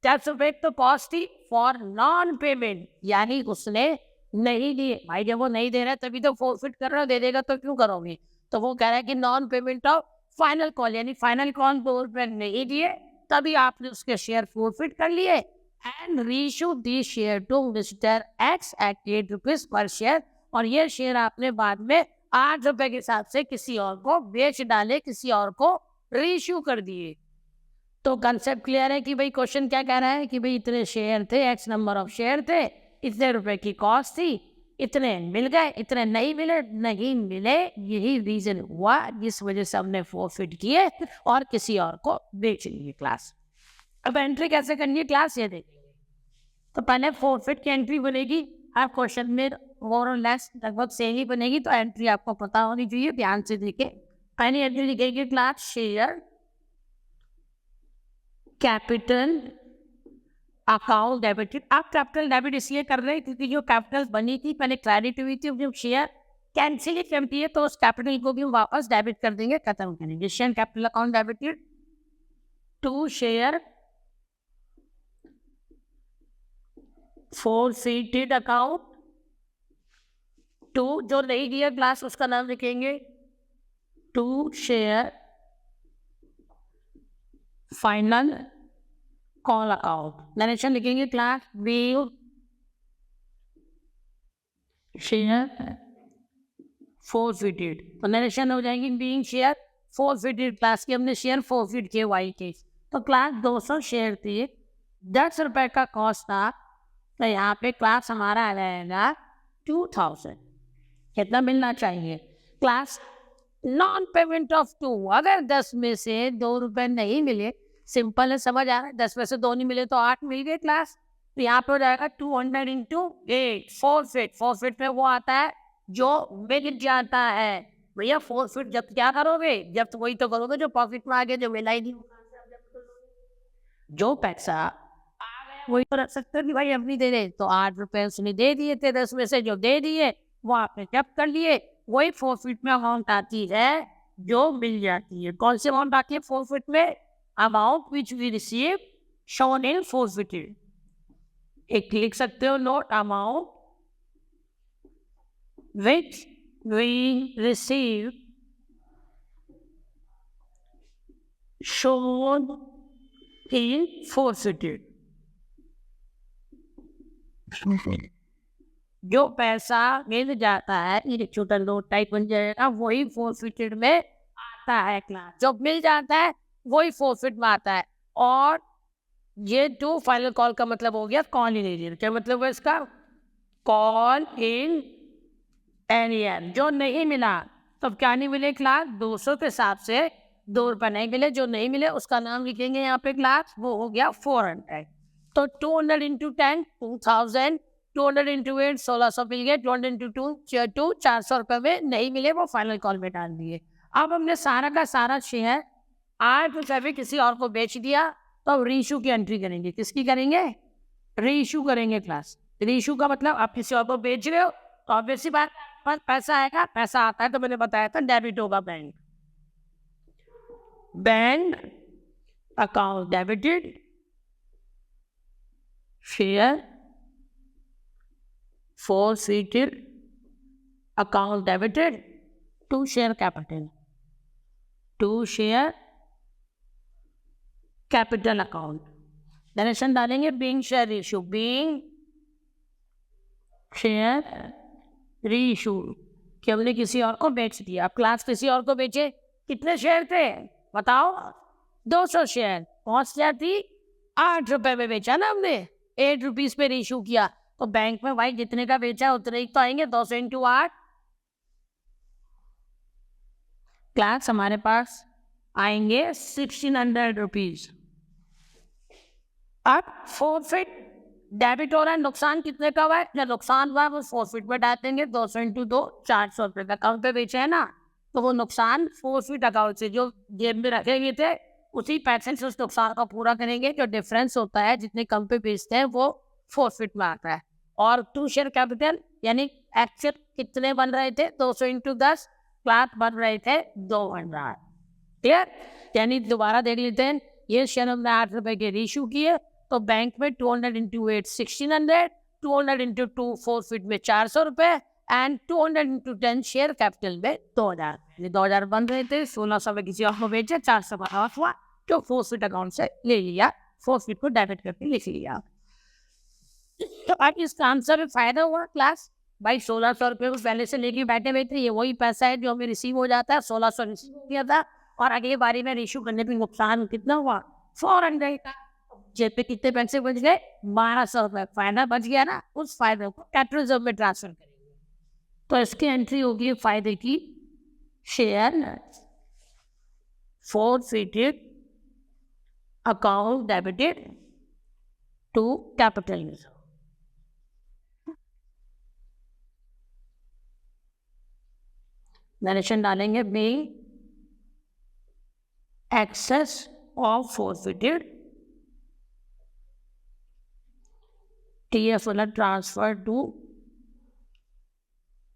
टैक्स इफेक्ट तो कॉस्ट थी फॉर नॉन पेमेंट, यानी उसने नहीं दिए। भाई जब वो नहीं दे रहा है तभी तो फोरफिट कर रहा है, दे देगा तो क्यों करोगे? तो वो कह रहा है कि non payment of final call, यानी फाइनल कॉल 2 रुपये नहीं दिए, तभी आपने उसके शेयर फोरफिट कर लिए and reissue the share to mister X at 8 rupees per share, और ये शेयर आपने बाद में 8 रुपए के हिसाब से किसी और को बेच डाले, किसी और को रीइशू कर दिए। तो कंसेप्ट क्लियर है कि भाई क्वेश्चन क्या कह रहा है कि भाई इतने शेयर थे, एक्स नंबर ऑफ शेयर थे, इतने रुपए की कॉस्ट थी, इतने मिल गए, इतने नहीं मिले, नहीं मिले, यही रीजन हुआ जिस वजह से हमने फॉरफिट किए और किसी और को बेच लिए क्लास। अब एंट्री कैसे करनी है क्लास, ये देखेंगे। तो पहले फॉरफिट की एंट्री बनेगी, आप क्वेश्चन में मोर और लेस लगभग सेम ही बनेगी, तो एंट्री आपको पता होनी चाहिए, ध्यान से देखें। पहली एंट्री लिखेगी class share capital account debited. आप कैपिटल डेबिट इसलिए कर रहे हैं क्योंकि जो कैपिटल बनी थी पहले क्रेडिट हुई थी, जब शेयर कैंसिल करती है तो उस कैपिटल को भी वापस डेबिट कर देंगे, खत्म करेंगे। Share capital account debited to share forfeited account, to जो नहीं दिया क्लास उसका नाम लिखेंगे to share final call account. Narration लिखेंगे क्लास विल शेयर फॉरफिटेड, तो नरेशन हो जाएंगी बीइंग शेयर फॉरफिटेड। क्लास की हमने शेयर फॉरफिट किए वाई के, तो क्लास 200 शेयर थी, 10 रुपए का कॉस्ट था, तो यहाँ पे क्लास हमारा आ जाएगा 2000। कितना मिलना चाहिए क्लास? नॉन पेमेंट ऑफ 2, अगर 10 में से 2 रुपए नहीं मिले, सिंपल है, समझ आ रहा है, 10 में से 2 नहीं मिले तो 8 मिल गए क्लास, तो यहाँ पे हो जाएगा 200 इंटू 8 फॉरफिट। फॉरफिट में वो आता है जो मिल जाता है। भैया फॉरफिट जब क्या करोगे, जब तो वही तो करोगे जो प्रॉफिट में आ गया, जो मिला ही नहीं जो पैसा आ गया वही तो रख सकते हो कि भाई अपनी दे दे, तो 8 रुपए उसने दे दिए थे, 10 में से जो दे दिए वो आपने जब्त कर लिए, वही फॉरफिट में अमाउंट आती है जो मिल जाती है। कौन सी अमाउंट आती है फॉरफिट में? Amount which we receive shown in forfeited. एक लिख सकते हो note, amount which we receive shown in forfeited. जो पैसा मिल जाता है ये छोटा नोट टाइप बन जाएगा, वही फॉरफिटेड में आता है क्लास। जो मिल जाता है वही फॉरफिट में आता है। और ये टू फाइनल कॉल का मतलब हो गया कॉल इन एरियर। क्या मतलब है इसका? Call in arrear. जो नहीं मिला तब क्या नहीं मिले क्लास? 200 के हिसाब से 2 रुपये नहीं मिले, जो नहीं मिले उसका नाम लिखेंगे यहाँ पे क्लास, वो हो गया 400। तो 200 इंटू 10 2000, 200 इंटू 8 1600 मिल गए, 200 इंटू 2 400 रुपये में नहीं मिले, वो फाइनल कॉल में डाल दिए। अब हमने सारा का सारा शेयर 8 रुपये में किसी और को बेच दिया, तो अब रीइशू की एंट्री करेंगे। किसकी करेंगे? रीइशू करेंगे क्लास। रीइशू का मतलब आप किसी और को बेच रहे हो तो ऑब्वियसली बात पास पैसा आएगा, पैसा आता है तो मैंने बताया था डेबिट होगा bank. Bank account debited, share forfeited account debited to share capital, to share capital account. Direction डालेंगे being share issue, being share reissue, कि हमने किसी और को बेच दिया। अब क्लास किसी और को बेचे, कितने शेयर थे बताओ? 200 शेयर। कॉस्ट क्या थी? 8 रुपए में बेचा ना हमने, 8 रुपीज पे रीइशू किया, तो बैंक में भाई जितने का बेचा उतने ही तो आएंगे। 200 इंटू 8 क्लास हमारे पास आएंगे 1600 रुपीज। अब फॉरफिट डेबिट हो रहा है, नुकसान कितने का हुआ है? जब नुकसान हुआ वो फॉरफिट में डाल देंगे। 200 इंटू 2 400 रुपये का अकाउंट पे बेचे है ना, तो वो नुकसान फॉरफिट अकाउंट से जो जेब में रखे गए थे उसी पैसे से उस नुकसान को पूरा करेंगे। जो डिफरेंस होता है जितने कम पे बेचते हैं वो फॉरफिट में आता है। और टू शेयर कैपिटल यानी एक्चुअल कितने बन रहे थे? 200 इंटू 10 क्लास बन रहे थे 200। क्लियर? यानी दोबारा देख लेते हैं, ये शेयर हमने 8 रुपए के रीइशू किए, तो बैंक में 200 इंटू 8 1600, 200 इंटू 2 फॉरफिट में 400 रुपए, एंड 200 इंटू 10 शेयर कैपिटल में 2000। 2000 बन रहे थे, 1600 में किसी और को बेचा, 400 का लॉस हुआ, जो फॉरफिट अकाउंट से ले लिया, फॉरफिट को डेबिट करके लिख लिया। तो अब इसका आंसर में फायदा हुआ क्लास भाई। 1600 रुपये को पहले से लेके बैठे हुए थे, ये वही पैसा है जो हमें रिसीव हो जाता है। 1600 रिसीव हो गया था और अगली बारी में इशू करने पे नुकसान कितना हुआ? 400 का। जेब पे कितने पैसे बच गए? 1200 रुपये। फायदा बच गया ना, उस फायदे को कैपिटल रिजर्व में ट्रांसफर करेंगे। तो इसकी एंट्री होगी फायदे की, share forfeited account debited to capital reserve. Narration डालेंगे being excess of forfeited TF वाला ट्रांसफर टू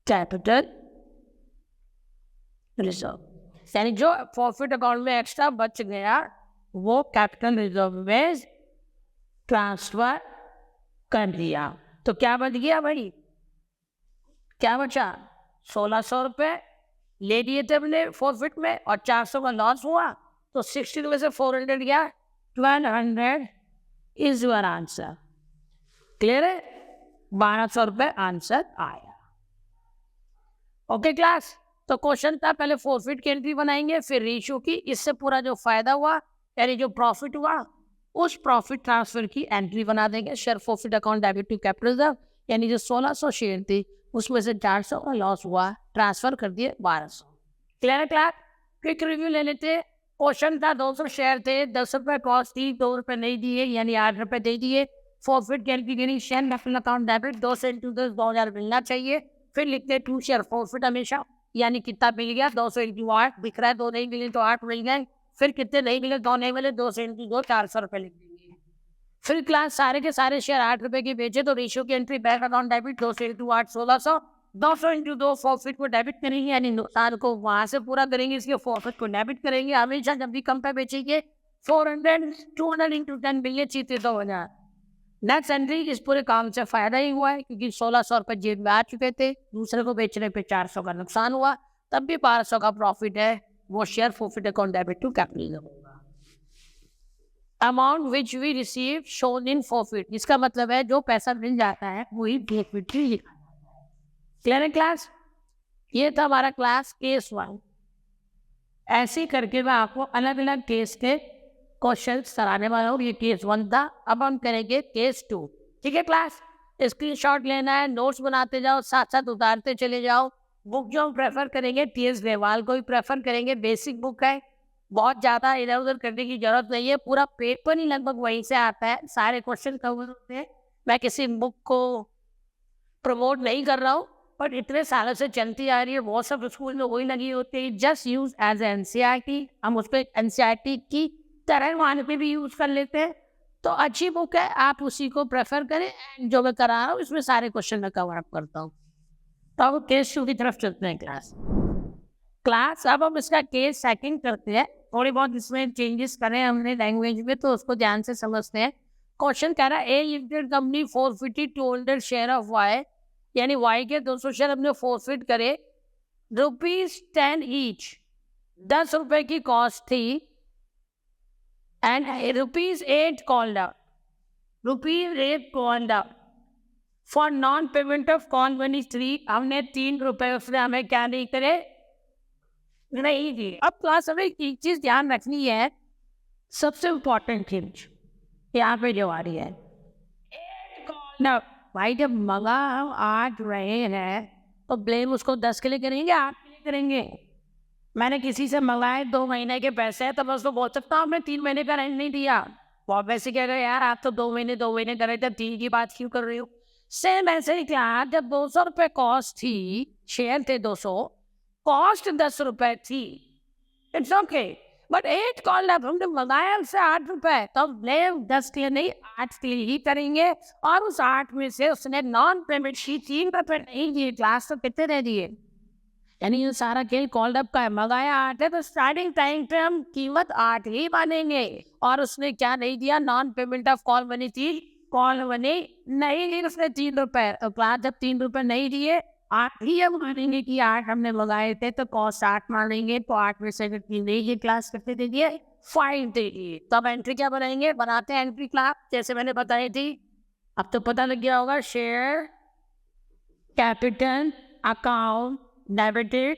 कैपिटल रिजर्व, यानी जो प्रॉफिट अकाउंट में एक्स्ट्रा बच गया वो कैपिटल रिजर्व में ट्रांसफर कर दिया। तो क्या बच गया भाई, क्या बचा, 1600 रुपये ले लिए थे हमने प्रॉफिट में और 400 का लॉस हुआ, तो 60 में से 400 गया, 1200 इज योर आंसर। क्लियर है, 1200 रुपये आंसर आया। ओके क्लास, तो क्वेश्चन था पहले प्रॉफिट की एंट्री बनाएंगे, फिर रेशियो की, इससे पूरा जो फायदा हुआ यानी जो प्रॉफिट हुआ उस प्रॉफिट ट्रांसफर की एंट्री बना देंगे। Share profit account debit to capital reserve, यानी जो 1600 शेयर थी उसमें से 400 का लॉस हुआ, ट्रांसफर कर दिए 1200। क्लियर है क्लास, क्विक रिव्यू ले लेते। क्वेश्चन था 200 शेयर थे, 10 रुपये कॉस्ट थी, 2 रुपये नहीं दिए यानी 8 रुपये दे दिए। प्रॉफिट की एंट्री देनी, शेयर कैपिटल अकाउंट डेबिट 2 से इंटू 10 2000 मिलना चाहिए। फिर लिखते 2 शेयर प्रॉफिट हमेशा, यानी कितना मिल गया 200 इंटू 8 दिख रहा है, 2 नहीं मिले तो 8 मिल गए। फिर कितने नहीं मिले, 2 नहीं मिले, 2 से इंटू 2 400 रुपये लिख देंगे। फिर क्लास सारे के सारे शेयर 8 रुपये के बेचे, तो रेशियो की एंट्री बैंक अकाउंट डेबिट 2 से इंटू 8 1600, 200 इंटू 2 प्रॉफिट को डेबिट करेंगे, यानी नुकसान को वहां से पूरा करेंगे, इसके प्रॉफिट को डेबिट करेंगे। हमेशा जब भी कम पे बेचेंगे 400 200 इंटू 10 मिलिए चीते 2000। नेक्स्ट एंट्री, इस पूरे काम से फायदा ही हुआ है क्योंकि 1600 रुपये जेब में आ चुके थे, दूसरे को बेचने पे 400 का नुकसान हुआ, तब भी 1200 का प्रॉफिट है, वो share profit account debit to capital होगा। Amount which we receive shown in profit, इसका मतलब है जो पैसा मिल जाता है वही प्रॉफिट ही लिखा जाता है। क्लियर है क्लास, ये था हमारा क्लास केस 1। ऐसे करके मैं आपको अलग अलग केस के क्वेश्चन कराने वाला हूँ। ये केस 1 था, अब हम करेंगे केस 2। ठीक है क्लास, स्क्रीनशॉट लेना है, नोट्स बनाते जाओ, साथ साथ उतारते चले जाओ। बुक जो हम प्रेफर करेंगे TS ग्रेवाल को ही प्रेफर करेंगे, बेसिक बुक है, बहुत ज़्यादा इधर उधर करने की जरूरत नहीं है, पूरा पेपर ही लगभग वहीं से आता है, सारे क्वेश्चन कवर होते हैं। मैं किसी बुक को प्रमोट नहीं कर रहा हूँ, बट इतने सालों से चलती आ रही है, बहुत सब स्कूल में वही लगी होती है, जस्ट यूज एज NCERT, हम उसको NCERT की तरह वहाँ पे भी यूज कर लेते हैं। तो अच्छी बुक है, आप उसी को प्रेफर करें। जो मैं करा रहा हूँ इसमें सारे क्वेश्चन मैं कवर अप करता हूँ। तो अब केस 2 की तरफ चलते हैं क्लास। अब हम इसका केस 2 करते हैं, थोड़ी बहुत इसमें चेंजेस करें हमने लैंग्वेज में, तो उसको ध्यान से समझते हैं। क्वेश्चन कह रहा है A limited company forfeited 200 share of Y, यानी वाई के 200 शेयर हमने फॉरफिट करे, ₹10 ईच, 10 रुपए की कॉस्ट थी, and ₹8 called out, ₹8 called out for non payment of call money 3, हमने 3 रुपए उसने हमें क्या नहीं करे, नहीं दिए। अब क्लास हमें एक चीज ध्यान रखनी है, सबसे इम्पोर्टेंट चीज यहाँ पे जो आ रही है, ना भाई जब मंगा हम 8 रहे हैं तो ब्लेम उसको 10 के लिए करेंगे, 8 के लिए करेंगे। मैंने किसी से मंगाए 2 महीने के पैसे, तो मैं उसको बोल सकता हूँ आपने 3 महीने का रेंट नहीं दिया। वो वैसे कह रहे यार आप तो 2 महीने कर रहे थे, 3 की बात क्यों कर रही हो। सेम ऐसे ही क्या, जब 200 रुपये कॉस्ट थी, शेयर थे 200, कॉस्ट 10 रुपये थी, इट्स ओके, बट 8 कॉल हमने मंगाया उससे 8 रुपये, तो हम ब्लेम 10 के लिए नहीं 8 के लिए ही करेंगे। और उस 8 में से उसने नॉन पेमेंट की 3 रुपये नहीं दिए, क्लास तो कितने दे दिए, यानी ये सारा खेल कॉल्ड अप का है। मंगाया 8 है तो स्टार्टिंग टाइम पे हम कीमत 8 ही मानेंगे, और उसने क्या नहीं दिया, non payment of call money थी, कॉल मनी नहीं ली उसने 3 रुपये, तो क्लास जब 3 रुपये नहीं दिए 8 ही हम मानेंगे कि 8 हमने मंगाए थे, तो कॉस्ट 8 मानेंगे, तो 8 में से अगर 3 नहीं दिए क्लास कितने दे दिए, 5 दे दिए। तो अब एंट्री क्या बनाएंगे, बनाते हैं एंट्री क्लास जैसे मैंने बताई थी, अब तो पता लग गया होगा, शेयर कैपिटल अकाउंट डेबिटेड,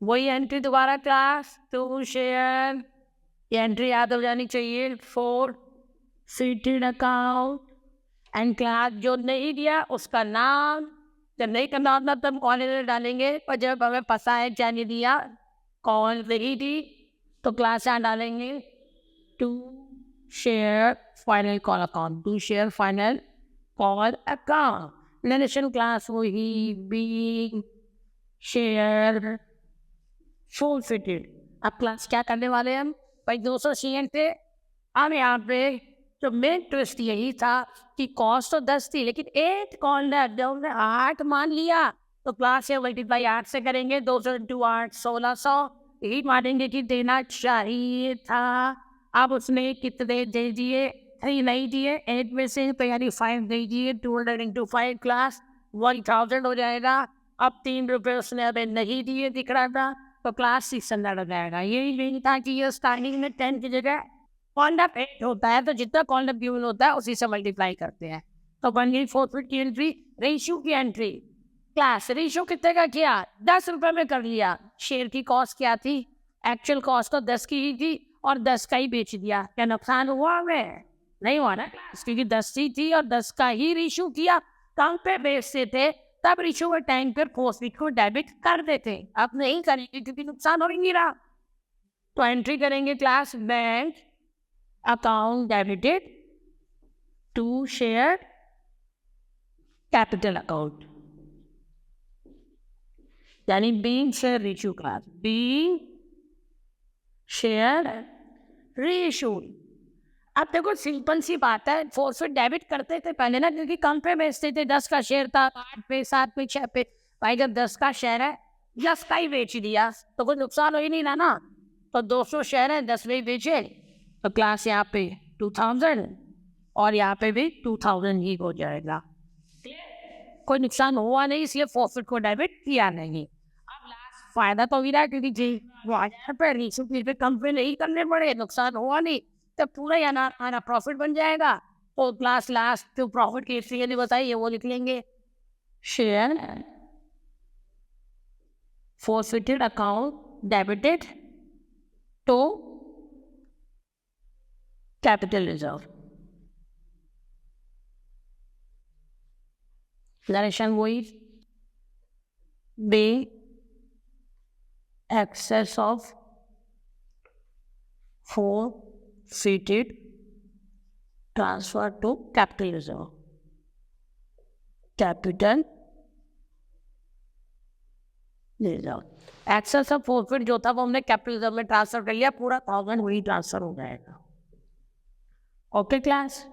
वही एंट्री दोबारा क्लास 2 शेयर, ये एंट्री याद हो जानी चाहिए, 4 सीटेड अकाउंट, एंड क्लास जो नहीं दिया उसका नाम, जब नहीं करना होता तब कॉल डालेंगे, पर जब हमें पता है क्या नहीं दिया, कॉल नहीं दी, तो क्लास यहाँ डालेंगे to share final call account, to share final call account. Narration class वही बी शेयर फॉरफिटेड। अब क्लास क्या करने वाले हैं हम भाई, 200 शेयर थे। अब यहाँ पे जो मेन ट्विस्ट यही था कि कॉस्ट तो 10 थी, लेकिन 8 कॉल ने 8 मान लिया, तो क्लास ये मल्टीप्लाई 8 से करेंगे, 200 इंटू 8 1600, यही मानेंगे कि देना चाहिए था। अब उसने कितने दे दिए, 3 नहीं दिए 8 में से, तो यानी 5 दे दिए, 200 इंटू 5 क्लास 1000 हो जाएगा। अब 3 रुपये उसने हमें नहीं दिए दिख रहा था, तो क्लास 600 हो जाएगा। यही नहीं था कि ये स्टार्टिंग में 10 की जगह कॉलम 8 होता है, तो जितना कॉलम गिवन होता है उसी से मल्टीप्लाई करते हैं। तो बन गई फॉरफिट की एंट्री, रेशियो की एंट्री। क्लास रेशियो कितने का किया, 10 रुपये में कर लिया। शेयर की कॉस्ट क्या थी, एक्चुअल कॉस्ट तो 10 की ही थी, और 10 का ही बेच दिया। क्या नुकसान हुआ हमें, नहीं हुआ ना क्लास, क्योंकि 10 ही थी और 10 का ही रेशियो किया। कम पे बेचते थे तब रेशियो के टाइम पर फॉरफिट को डेबिट कर देते, अब नहीं करेंगे क्योंकि नुकसान हो ही नहीं रहा। तो एंट्री करेंगे class bank account debited to share capital account, यानी being share ratio class, being share ratio. अब देखो सिंपल सी बात है, फॉरफिट डेबिट करते थे पहले ना, क्योंकि कम पे बेचते थे, 10 का शेयर था, 8 पे 7 पे 6 पे। भाई जब 10 का शेयर है 10 का ही बेच दिया तो कोई नुकसान हो ही नहीं ना। तो 200 शेयर है, 10 में ही बेचे, तो क्लास यहाँ पे 2000 और यहाँ पे भी 2000 ही हो जाएगा। कोई नुकसान हुआ नहीं, इसलिए फॉरफिट को डेबिट किया नहीं। अब लास्ट फायदा तो भी रहा, क्योंकि जी पे कम पे नहीं करने पड़े, नुकसान हुआ नहीं, तो पूरा हमारा प्रॉफिट बन जाएगा। तो क्लास लास्ट जो प्रॉफिट की हिस्ट्री ने बताई है वो लिख लेंगे, share forfeited account debited to capital reserve. Narration वही, be excess of forfeited transfer to capital reserve, capital reserve। Excess of forfeit जो था वो हमने कैपिटल रिजर्व में ट्रांसफर कर लिया, पूरा 1000 वही ट्रांसफर हो जाएगा। ओके क्लास,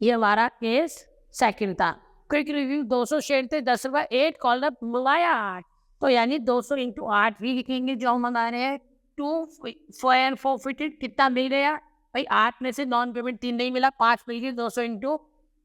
ये हमारा केस सेकंड था। क्विक रिव्यू, 200 शेयर थे, 10 रुपये, 8 कॉलम मंगाया 8, तो यानी 200 इंटू 8 भी लिखेंगे जो हम मंगा रहे हैं। 2 फायर फॉरफिटेड कितना मिल गया भाई, 8 में से नॉन पेमेंट 3 नहीं मिला, 5 मिल गए, 200 इंटू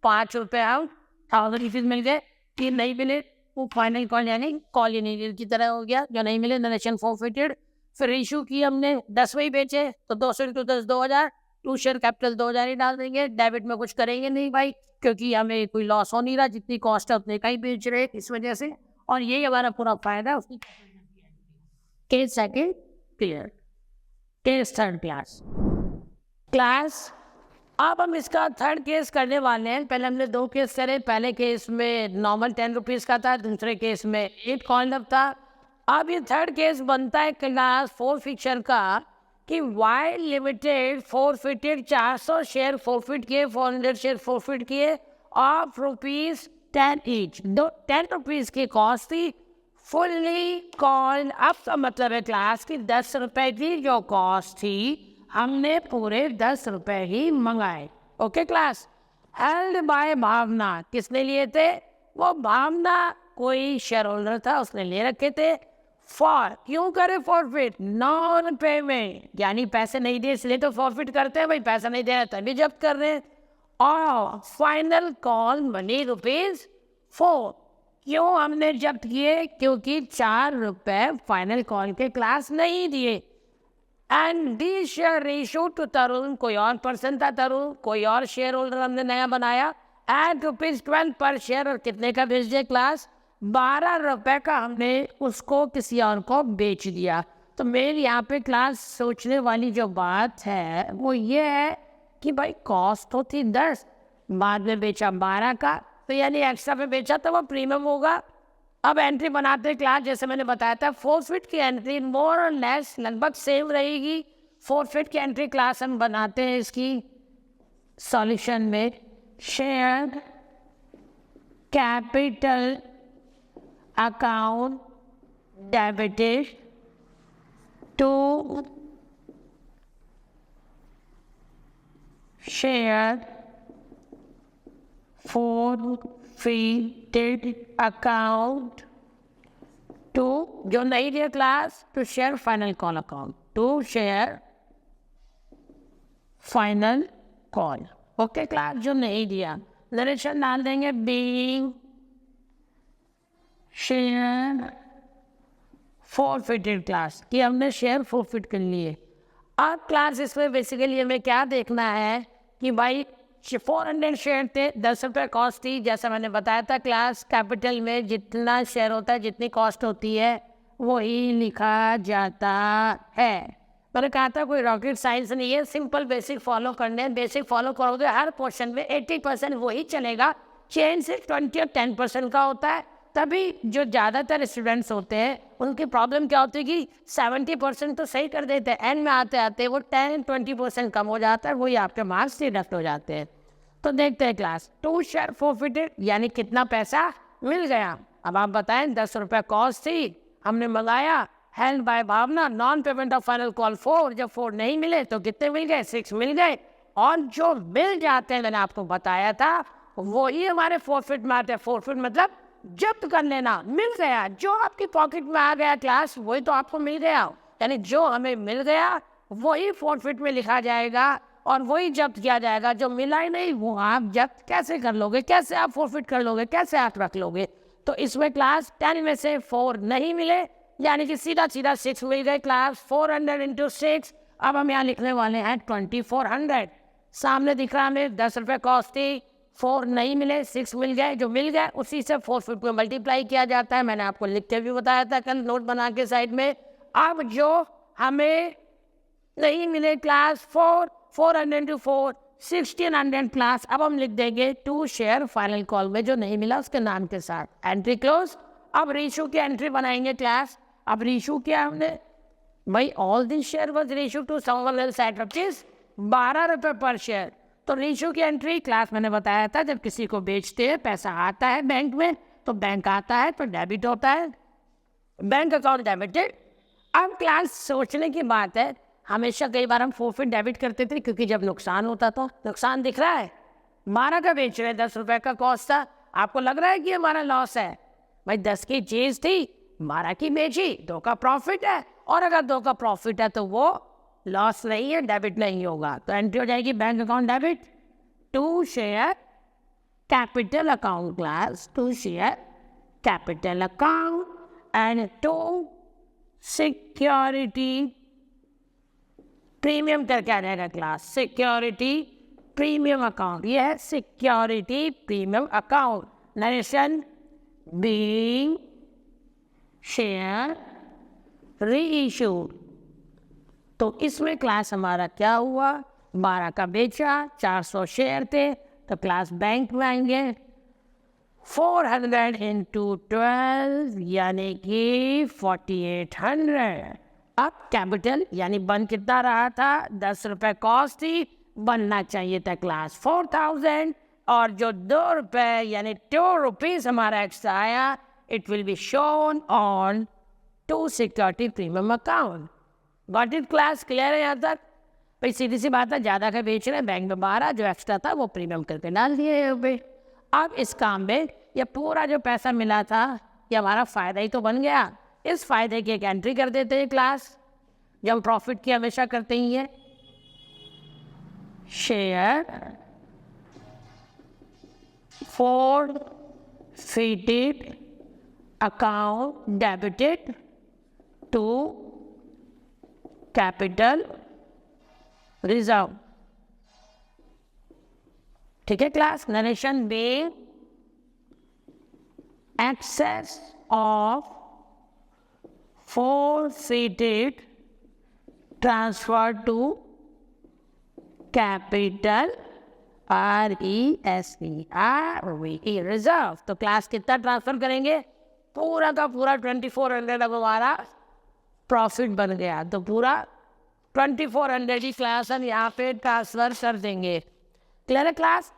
5 रुपये हम 1000 रुपीज मिल गए। 3 नहीं मिले, वो फाइनल कॉल यानी कॉल इन की तरह हो गया, जो नहीं मिले नरेशन फॉरफिटेड। फिर इशू की हमने 10 वही बेचे, तो 200 इंटू 10 2000, 2 शेयर कैपिटल 2000 ही डाल देंगे। डेबिट में कुछ करेंगे नहीं भाई, क्योंकि हमें कोई लॉस हो नहीं रहा, जितनी कॉस्ट है उतने का ही बेच रहे इस वजह से, और यही हमारा पूरा फायदा है उसकी। Case second clear. Case third class अब हम इसका थर्ड केस करने वाले हैं। पहले हमने 2 केस करे, पहले केस में नॉर्मल 10 रुपीज़ का था, दूसरे केस में 8 कॉलम था। अब ये थर्ड केस बनता है क्लास फॉरफिक्चर का कि Y limited forfeited 400 share forfeit किए, 400 शेयर फॉरफिट किए ऑफ ₹10 ईच। 10 रुपीज़ की कॉस्ट थी, फुल्ली कॉल। अब का मतलब है क्लास की 10 रुपये की जो कॉस्ट थी, हमने पूरे 10 रुपये ही मंगाए। ओके क्लास, हेल्ड बाय भावना, किसने लिए थे, वो भावना कोई शेयर होल्डर था, उसने ले रखे थे। फॉर क्यों करे फॉरफिट, नॉन पेमेंट, यानी पैसे नहीं दिए इसलिए तो फॉरफिट करते हैं भाई, पैसा नहीं दे रहे तभी जब्त कर रहे हैं। और फाइनल कॉल मनी ₹4, क्यों हमने जब्त किए, क्योंकि 4 रुपये फाइनल कॉल के क्लास नहीं दिए। And the share ratio to Tarun, कोई और पर्सन था तरुण, कोई और शेयर होल्डर हमने नया बनाया, एंड ₹12 पर शेयर, और कितने का बेच दिया क्लास, 12 रुपये का हमने उसको किसी और को बेच दिया। तो मेरी यहाँ पे क्लास सोचने वाली जो बात है वो ये है कि भाई कॉस्ट तो थी 10, बाद में बेचा 12 का, तो यानी एक्स्ट्रा पे बेचा तो वो प्रीमियम होगा। अब एंट्री बनाते हैं क्लास, जैसे मैंने बताया था फोरफिट की एंट्री मोर और लेस लगभग सेम रहेगी। फोरफिट की एंट्री क्लास हम बनाते हैं इसकी सॉल्यूशन में। Share capital account debited to share forfeited account to जो नहीं दिया class to share final call account, to share final call. Okay class, जो नहीं दिया नरेशन डाल देंगे बीइंग शेयर forfeited क्लास कि हमने शेयर forfeit कर लिए। अब क्लास इसमें बेसिकली हमें क्या देखना है कि भाई 400 शेयर थे, 10 रुपये कॉस्ट थी। जैसा मैंने बताया था क्लास कैपिटल में जितना शेयर होता है जितनी कॉस्ट होती है वही लिखा जाता है। मैंने कहा था कोई रॉकेट साइंस नहीं है, सिंपल बेसिक फॉलो करने, बेसिक फॉलो करोगे हर क्वेश्चन में 80% वही चलेगा। चेंज सिर्फ 20 और 10% का होता है। तभी जो ज़्यादातर स्टूडेंट्स होते हैं उनकी प्रॉब्लम क्या होती है कि 70% तो सही कर देते हैं, एंड में आते आते वो 10-20% कम हो जाता है, वही आपके मार्क्स डिडक्ट हो जाते हैं। तो देखते हैं क्लास। टू शेयर फोरफिटेड यानी कितना पैसा मिल गया। अब आप बताएं 10 रुपये कॉस्ट थी, हमने मंगाया held by Bhavna, non payment of final call 4। जब 4 नहीं मिले तो कितने मिल गए, 6 मिल गए। और जो मिल जाते हैं मैंने आपको बताया था वही हमारे फोरफिट में आते हैं। फोरफिट मतलब जब्त कर लेना, मिल गया जो आपकी पॉकेट में आ गया क्लास वही तो आपको मिल गया। यानी जो हमें मिल गया वही फोरफिट में लिखा जाएगा और वही जब्त किया जाएगा। जो मिला ही नहीं वो आप जब्त कैसे कर लोगे, कैसे आप फोरफिट कर लोगे, कैसे आप रख लोगे। तो इसमें क्लास 10 में से 4 नहीं मिले यानी कि सीधा सीधा 6 मिल गए क्लास। 400 इंटू 6, अब हम यहाँ लिखने वाले हैं 2400। सामने दिख रहा हमें 10 रुपये कॉस्ट थी, 4 नहीं मिले, 6 मिल गए। जो मिल गए उसी से फोरफिट में मल्टीप्लाई किया जाता है। मैंने आपको लिख के भी बताया था कल नोट बना के साइड में। अब जो हमें नहीं मिले क्लास 400 इंटू 4 1600 क्लास। अब हम लिख देंगे टू शेयर फाइनल कॉल में जो नहीं मिला उसके नाम के साथ, एंट्री क्लोज। अब रेशो की एंट्री बनाएंगे क्लास। अब रेशो किया हमने भाई, all this share was ratio two someone else eight rupees 12 रुपये पर शेयर। तो रेशो की एंट्री क्लास मैंने बताया था जब किसी को बेचते हैं पैसा आता है बैंक में तो बैंक आता है तो डेबिट होता है, बैंक अकाउंट डेबिटेड। अब क्लास सोचने की बात है, हमेशा कई बार हम फोरफिट डेबिट करते थे क्योंकि जब नुकसान होता था, नुकसान दिख रहा है 12 का बेच रहे, 10 रुपये का कॉस्ट था, आपको लग रहा है कि हमारा लॉस है। भाई 10 की चीज थी 12 की बेची, 2 का प्रॉफिट है। और अगर 2 का प्रॉफिट है तो वो लॉस नहीं है, डेबिट नहीं होगा। तो एंट्री हो जाएगी bank account debit to share capital account class, to share capital account and to security premium करके आ जाएगा क्लास, सिक्योरिटी प्रीमियम अकाउंट। ये है security premium account. Narration being share reissued. तो इसमें क्लास हमारा क्या हुआ, 12 का बेचा, 400 शेयर थे तो क्लास बैंक में आएंगे 400 इंटू 12 यानी कि 4800। अब कैपिटल यानी बन कितना रहा था, 10 रुपये कॉस्ट थी, बनना चाहिए था क्लास 4000। और जो 2 रुपये यानी 2 रुपीज़ हमारा एक्स्ट्रा आया, it will be shown on to security premium account. Got it class, clear है यहाँ तक? भाई सीधी सी बात है, ज़्यादा का बेच रहे हैं, बैंक में 12, जो एक्स्ट्रा था वो प्रीमियम करके डाल दिए यहाँ पे। अब इस काम में ये पूरा जो पैसा मिला था ये हमारा फ़ायदा ही तो बन गया। इस फायदे की एक एंट्री कर देते हैं क्लास, जो हम प्रॉफिट की हमेशा करते ही है। Share forfeited account debited to capital reserve। ठीक है class, narration being excess of forfeited transfer to capital RESERVE reserve. तो क्लास कितना ट्रांसफर करेंगे? पूरा का पूरा 2400 अब हमारा प्रॉफिट बन गया। तो पूरा 2400 की क्लास हम यहाँ पे ट्रांसफर कर देंगे। क्लियर है क्लास?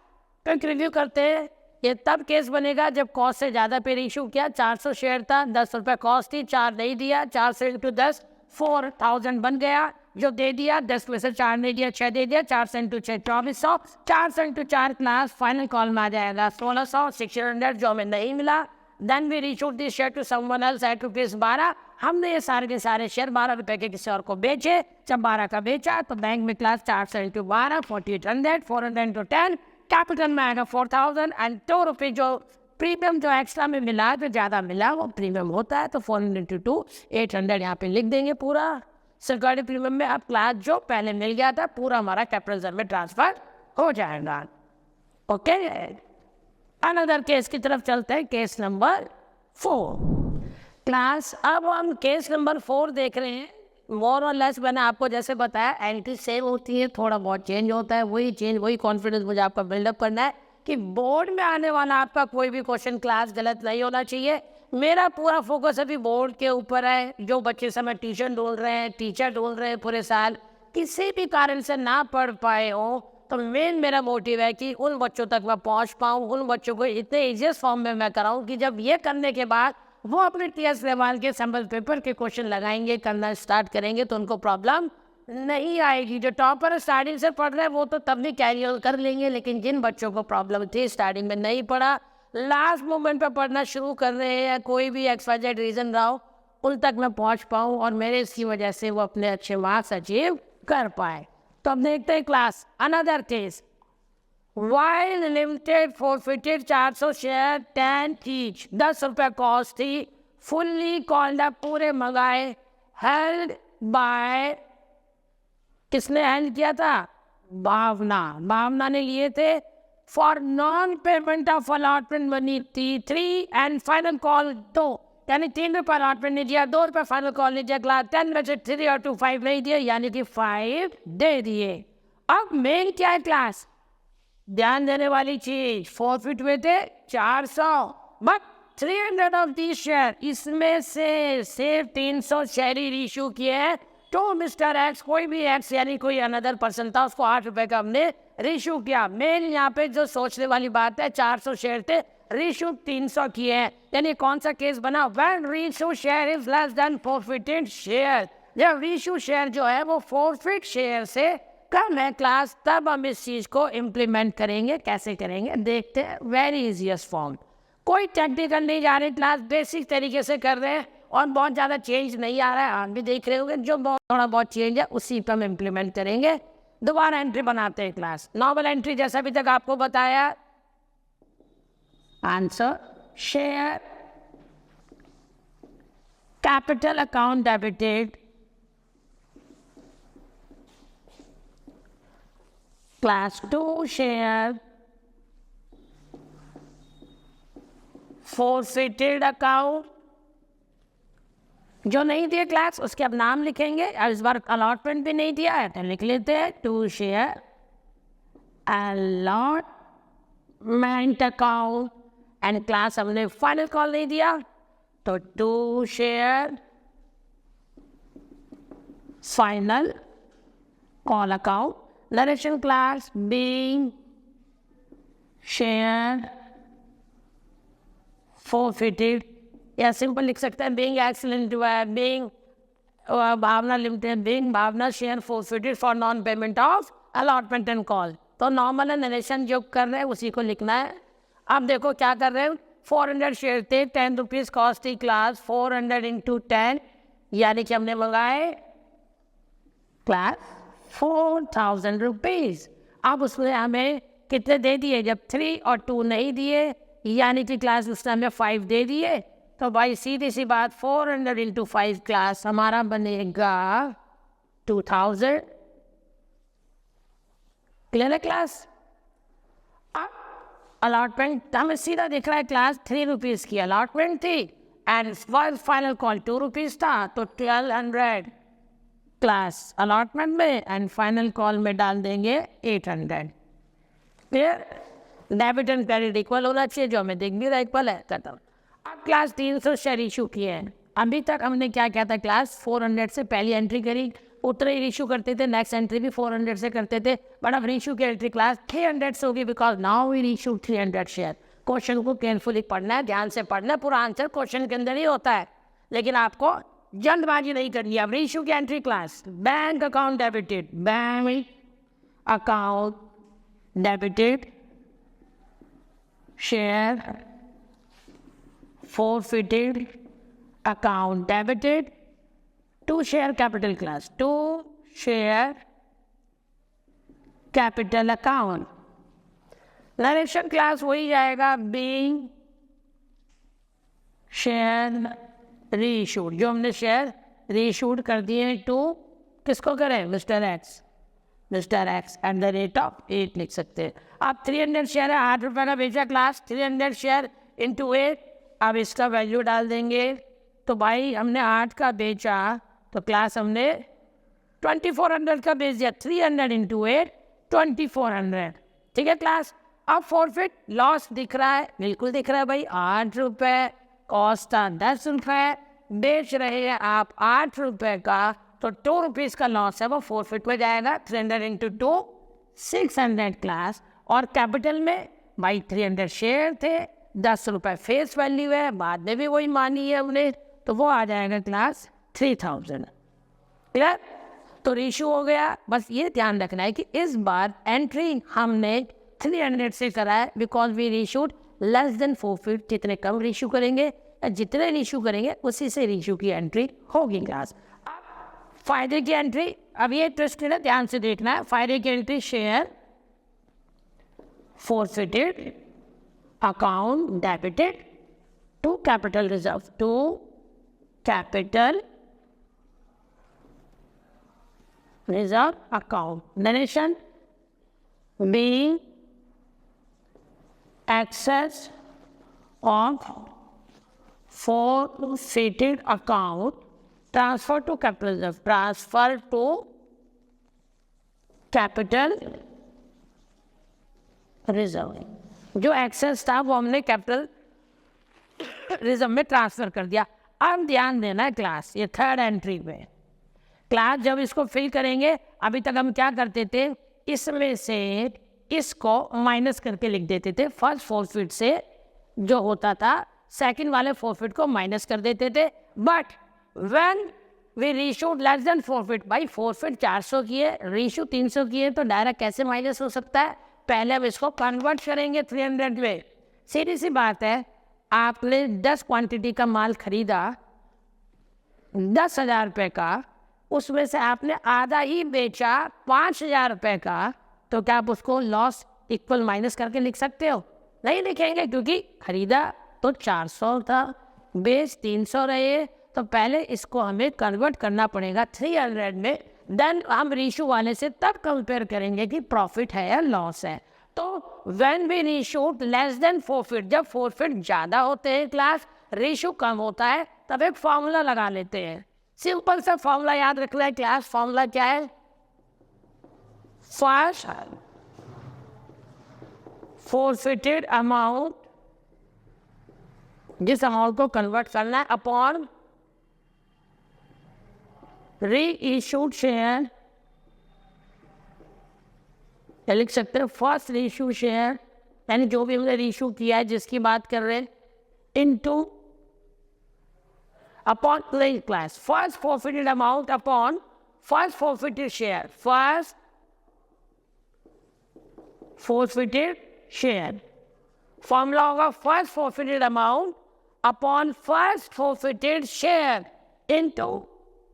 क्विक रिव्यू करते हैं। ये तब केस बनेगा जब कॉस्ट से ज़्यादा पे इशू किया। 400 शेयर था, 10 रुपये कॉस्ट थी, 4 नहीं दिया, 4 से इंटू 10 4000 बन गया। जो दे दिया 10 में से 4 नहीं दिया, 6 दे दिया, 4 से इंटू 6 2400, 4 से इंटू 4 क्लास फाइनल कॉल में आ जाएगा 1600, 600 जो हमें नहीं मिला। Then we reissued this share to someone else at ₹12। हमने ये सारे के सारे शेयर 12 रुपये के किसी और को बेचे। जब 12 का बेचा तो बैंक में क्लास 4 से इंटू 12 4800, 400 इंटू 10 कैपिटल में आएगा 4000 एंड 2 रुपये जो प्रीमियम जो एक्स्ट्रा में मिला जो ज़्यादा मिला वो प्रीमियम होता है। तो 400 इंटू 2 800 यहाँ पे लिख देंगे। पूरा सरकारी प्रीमियम में अब क्लास जो पहले मिल गया था पूरा हमारा कैपिटल रिजर्व में ट्रांसफर हो जाएगा। ओके, अनदर केस की तरफ चलते हैं। Case number 4 class. अब हम केस नंबर 4 देख रहे हैं। मोर और लेस मैंने आपको जैसे बताया एंट्री सेम होती है, थोड़ा बहुत चेंज होता है। वही कॉन्फिडेंस मुझे आपका बिल्डअप करना है कि बोर्ड में आने वाला आपका कोई भी क्वेश्चन क्लास गलत नहीं होना चाहिए। मेरा पूरा फोकस अभी बोर्ड के ऊपर है। जो बच्चे समय ट्यूशन ढूंढ रहे हैं, टीचर ढूंढ रहे हैं, पूरे साल किसी भी कारण से ना पढ़ पाए हो, तो मेन मेरा मोटिव है कि उन बच्चों तक मैं पहुंच पाऊँ, उन बच्चों को इतने ईजिएस्ट फॉर्म में मैं कराऊँ कि जब ये करने के बाद वो अपने TS लेवल के सैम्पल पेपर के क्वेश्चन लगाएंगे, करना स्टार्ट करेंगे तो उनको प्रॉब्लम नहीं आएगी। जो टॉपर स्टार्टिंग से पढ़ रहे हैं वो तो तब भी कैरी ऑन कर लेंगे, लेकिन जिन बच्चों को प्रॉब्लम थी स्टार्टिंग में नहीं पढ़ा, लास्ट मोमेंट पर पढ़ना शुरू कर रहे हैं या कोई भी XYZ रीज़न रहा हो, उन तक मैं पहुंच पाऊं और मेरे इसकी वजह से वो अपने अच्छे मार्क्स अचीव कर पाए। तो अब देखते हैं class another case. While limited forfeited 400 share 10 each, 10 रुपये कॉस्ट थी। फुल्ली कॉल्ड अप, पूरे मंगाए। हेल्ड बाय, किसने हेल्ड किया था? भावना ने लिए थे। For non payment of allotment money थी 3 एंड फाइनल कॉल 2, यानी 3 रुपये अलॉटमेंट नहीं दिया, 2 रुपये फाइनल कॉल नहीं दिया। क्लास 10 में से 3 और 2 5 नहीं दिए, यानी कि 5 दे दिए। अब मेन क्या है क्लास? ध्यान देने वाली चीज, फॉरफिट हुए थे 400 बट 300 ऑफ दी शेयर, इसमें से सिर्फ 300 शेयर ही इशू किए हैं। तो मिस्टर एक्स, कोई भी एक्स यानी कोई अनदर पर्सन था, उसको 8 रुपये का हमने रिशू किया। मेन यहाँ पे जो सोचने वाली बात है, 400 शेयर थे, रिशू 300 किए हैं, यानी कौन सा केस बना? When Rishu share is less than forfeited share. जब रिशू शेयर जो है वो फॉरफिट शेयर से कम है क्लास, तब हम इस चीज को इम्प्लीमेंट करेंगे। कैसे करेंगे देखते हैं। वेरी इजीएस्ट फॉर्म, कोई टेक्निकल नहीं जा रही क्लास, बेसिक तरीके से कर रहे हैं और बहुत ज़्यादा चेंज नहीं आ रहा है। आप भी देख रहे होंगे जो थोड़ा बहुत चेंज है उसी पर हम इम्प्लीमेंट करेंगे। दोबारा एंट्री बनाते हैं क्लास। नॉर्मल एंट्री जैसा अभी तक आपको बताया। Answer share capital account debited, class 2 share forfeited account, जो नहीं दिए क्लास उसके अब नाम लिखेंगे। और इस बार अलॉटमेंट भी नहीं दिया है तो लिख लेते हैं 2 share allotment account and class हमने फाइनल कॉल नहीं दिया तो 2 share final call account. Narration class being share forfeited, या सिंपल लिख सकते हैं बीइंग एक्सीलेंट हुआ है, being Bhavna limited, being Bhavna share forfeited for non payment of allotment and call. तो नॉर्मल नरेशन जो कर रहे हैं उसी को लिखना है। अब देखो क्या कर रहे हैं, 400 शेयर थे, 10 रुपीज़ कॉस्ट थी क्लास, 400 इंटू 10 यानी कि हमने मंगाए क्लास 4000 रुपीज़। अब उसमें हमें कितने दे दिए? जब 3 और 2 नहीं दिए, यानी कि क्लास उसने हमें 5 दे दिए। तो भाई सीधी सी बात, 400 इंटू 5 क्लास हमारा बनेगा 2000। क्लियर है क्लास? अलॉटमेंट हमें सीधा दिख रहा है क्लास 3 रुपीज़ की अलॉटमेंट थी एंड फाइनल कॉल 2 रुपीज़ था, तो 1200 क्लास अलॉटमेंट में एंड फाइनल कॉल में डाल देंगे 800। Clear? Debit and credit equal होना चाहिए, जो हमें दिख भी रहा इक्वल है, खत्म। अब क्लास 300 शेयर इशू किए हैं। अभी तक हमने क्या किया था क्लास, 400 से पहली एंट्री करी, उतने ही इशू करते थे, नेक्स्ट एंट्री भी 400 से करते थे, बट अब इशू की एंट्री क्लास 300 से होगी, because now we issue 300 share. Question को केयरफुली पढ़ना है, ध्यान से पढ़ना है, पूरा आंसर क्वेश्चन के अंदर ही होता है, लेकिन आपको जल्दबाजी नहीं करनी है। अब इशू की entry class, bank account debited, bank account debited, share forfeited, account debited, to share capital class, to share capital account। Narration class वही जाएगा, being share reissued, जो हमने शेयर रीइशूड कर दिए टू किसको करें, mister x, mister X eight the rate of 8 लिख सकते हैं। आप 300 शेयर है, 8 रुपये का बेचा क्लास, 300 शेयर इंटू 8, अब इसका वैल्यू डाल देंगे। तो भाई हमने 8 का बेचा तो क्लास हमने 2400 का बेच दिया, 300 इंटू 8 2400, ठीक है क्लास। अब फॉरफिट लॉस दिख रहा है, बिल्कुल दिख रहा है भाई, 8 रुपये, कॉस्ट था 10 रुपये, बेच रहे हैं आप 8 रुपये का, तो 2 रुपीज़ का लॉस है वो फॉरफिट में जाएगा। 300 इंटू 2 600 क्लास, और कैपिटल में भाई 300 शेयर थे, 10 रुपये फेस वैल्यू है, बाद में भी वही मानी है हमने, तो वो आ जाएगा क्लास 3000। क्लियर? तो रेशियो हो गया। बस ये ध्यान रखना है कि इस बार एंट्री हमने 300 से करा है, because we reissued less than 4 feet. जितने कम रेशियो करेंगे या जितने रेशियो करेंगे उसी से रेशियो की एंट्री होगी क्लास। अब फायदे की एंट्री, अब ये ट्विस्टेड है, ध्यान से देखना है। फायदे की entry, share forfeited, account debited to capital reserve, to capital reserve account. Narration, being excess of forfeited account transfer to capital reserve, transfer to capital reserve। जो एक्सेस था वो हमने कैपिटल रिजर्व में ट्रांसफर कर दिया। अब ध्यान देना है क्लास, ये थर्ड एंट्री में क्लास जब इसको फिल करेंगे, अभी तक हम क्या करते थे, इसमें से इसको माइनस करके लिख देते थे। फर्स्ट फॉरफिट से जो होता था सेकंड वाले फॉरफिट को माइनस कर देते थे, but when we reissued less than forfeit, भाई फॉरफिट 400 की है, रीशू 300 की है, तो डायरेक्ट कैसे माइनस हो सकता है, पहले हम इसको कन्वर्ट करेंगे 300 में। सीधी सी बात है, आपने 10 क्वांटिटी का माल खरीदा 10,000 रुपये का, उसमें से आपने आधा ही बेचा 5,000 रुपये का, तो क्या आप उसको लॉस इक्वल माइनस करके लिख सकते हो? नहीं लिखेंगे, क्योंकि खरीदा तो 400 था, बेच 300 रहे, तो पहले इसको हमें कन्वर्ट करना पड़ेगा 300 में, देन हम रेशियो वाले से तब कंपेयर करेंगे कि प्रॉफिट है या लॉस है। तो when we ratio less than forfeit, जब फॉरफिट ज़्यादा होते हैं क्लास, रेशियो कम होता है, तब एक फॉर्मूला लगा लेते हैं। सिंपल सा फॉर्मूला याद रखना है क्लास। फॉर्मूला क्या है? फर्स्ट फॉरफिटेड अमाउंट, जिस अमाउंट को कन्वर्ट करना है, अपॉन रीइश्यूड शेयर, या लिख सकते हैं फर्स्ट रीइश्यू शेयर, यानी जो भी हमने रीइश्यू किया है जिसकी बात कर रहे हैं, into upon class first forfeited amount upon first forfeited share, first forfeited share. Formula होगा first forfeited amount upon first forfeited share into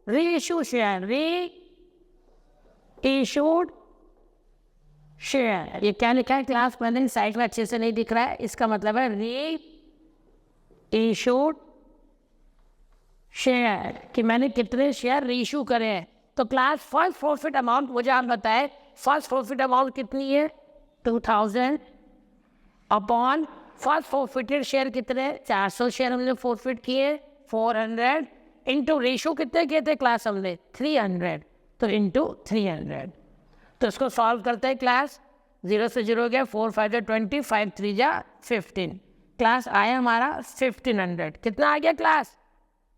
reissue share, reissued share. ये क्या लिखा है क्लास, मैंने साइड में अच्छे से नहीं दिख रहा है, इसका मतलब है रीइश्यूड शेयर, कि मैंने कितने शेयर रीइश्यू करे हैं। तो क्लास फर्स्ट प्रॉफिट अमाउंट मुझे आप बताए, फर्स्ट प्रॉफिट अमाउंट कितनी है 2000 अपॉन फर्स्ट फॉरफिटेड शेयर कितने, 400 शेयर हमने फॉरफिट किए, 400 इंटू रेशो कितने किए थे क्लास हमने 300, तो इंटू 300। तो इसको सॉल्व करते हैं क्लास। 0 से 0 गया, 4 5 20, 5 3 15। क्लास आया हमारा 1500। कितना आ गया क्लास?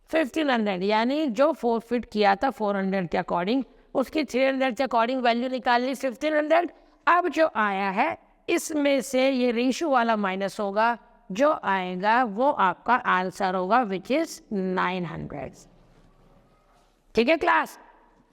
1500। यानी जो 4 फीट किया था 400 के अकॉर्डिंग, उसकी 300 के अकॉर्डिंग वैल्यू निकाल ली 1500। अब जो आया है इसमें से ये रेशो वाला माइनस होगा, जो आएगा वो आपका आंसर होगा विच इज 900। ठीक है क्लास?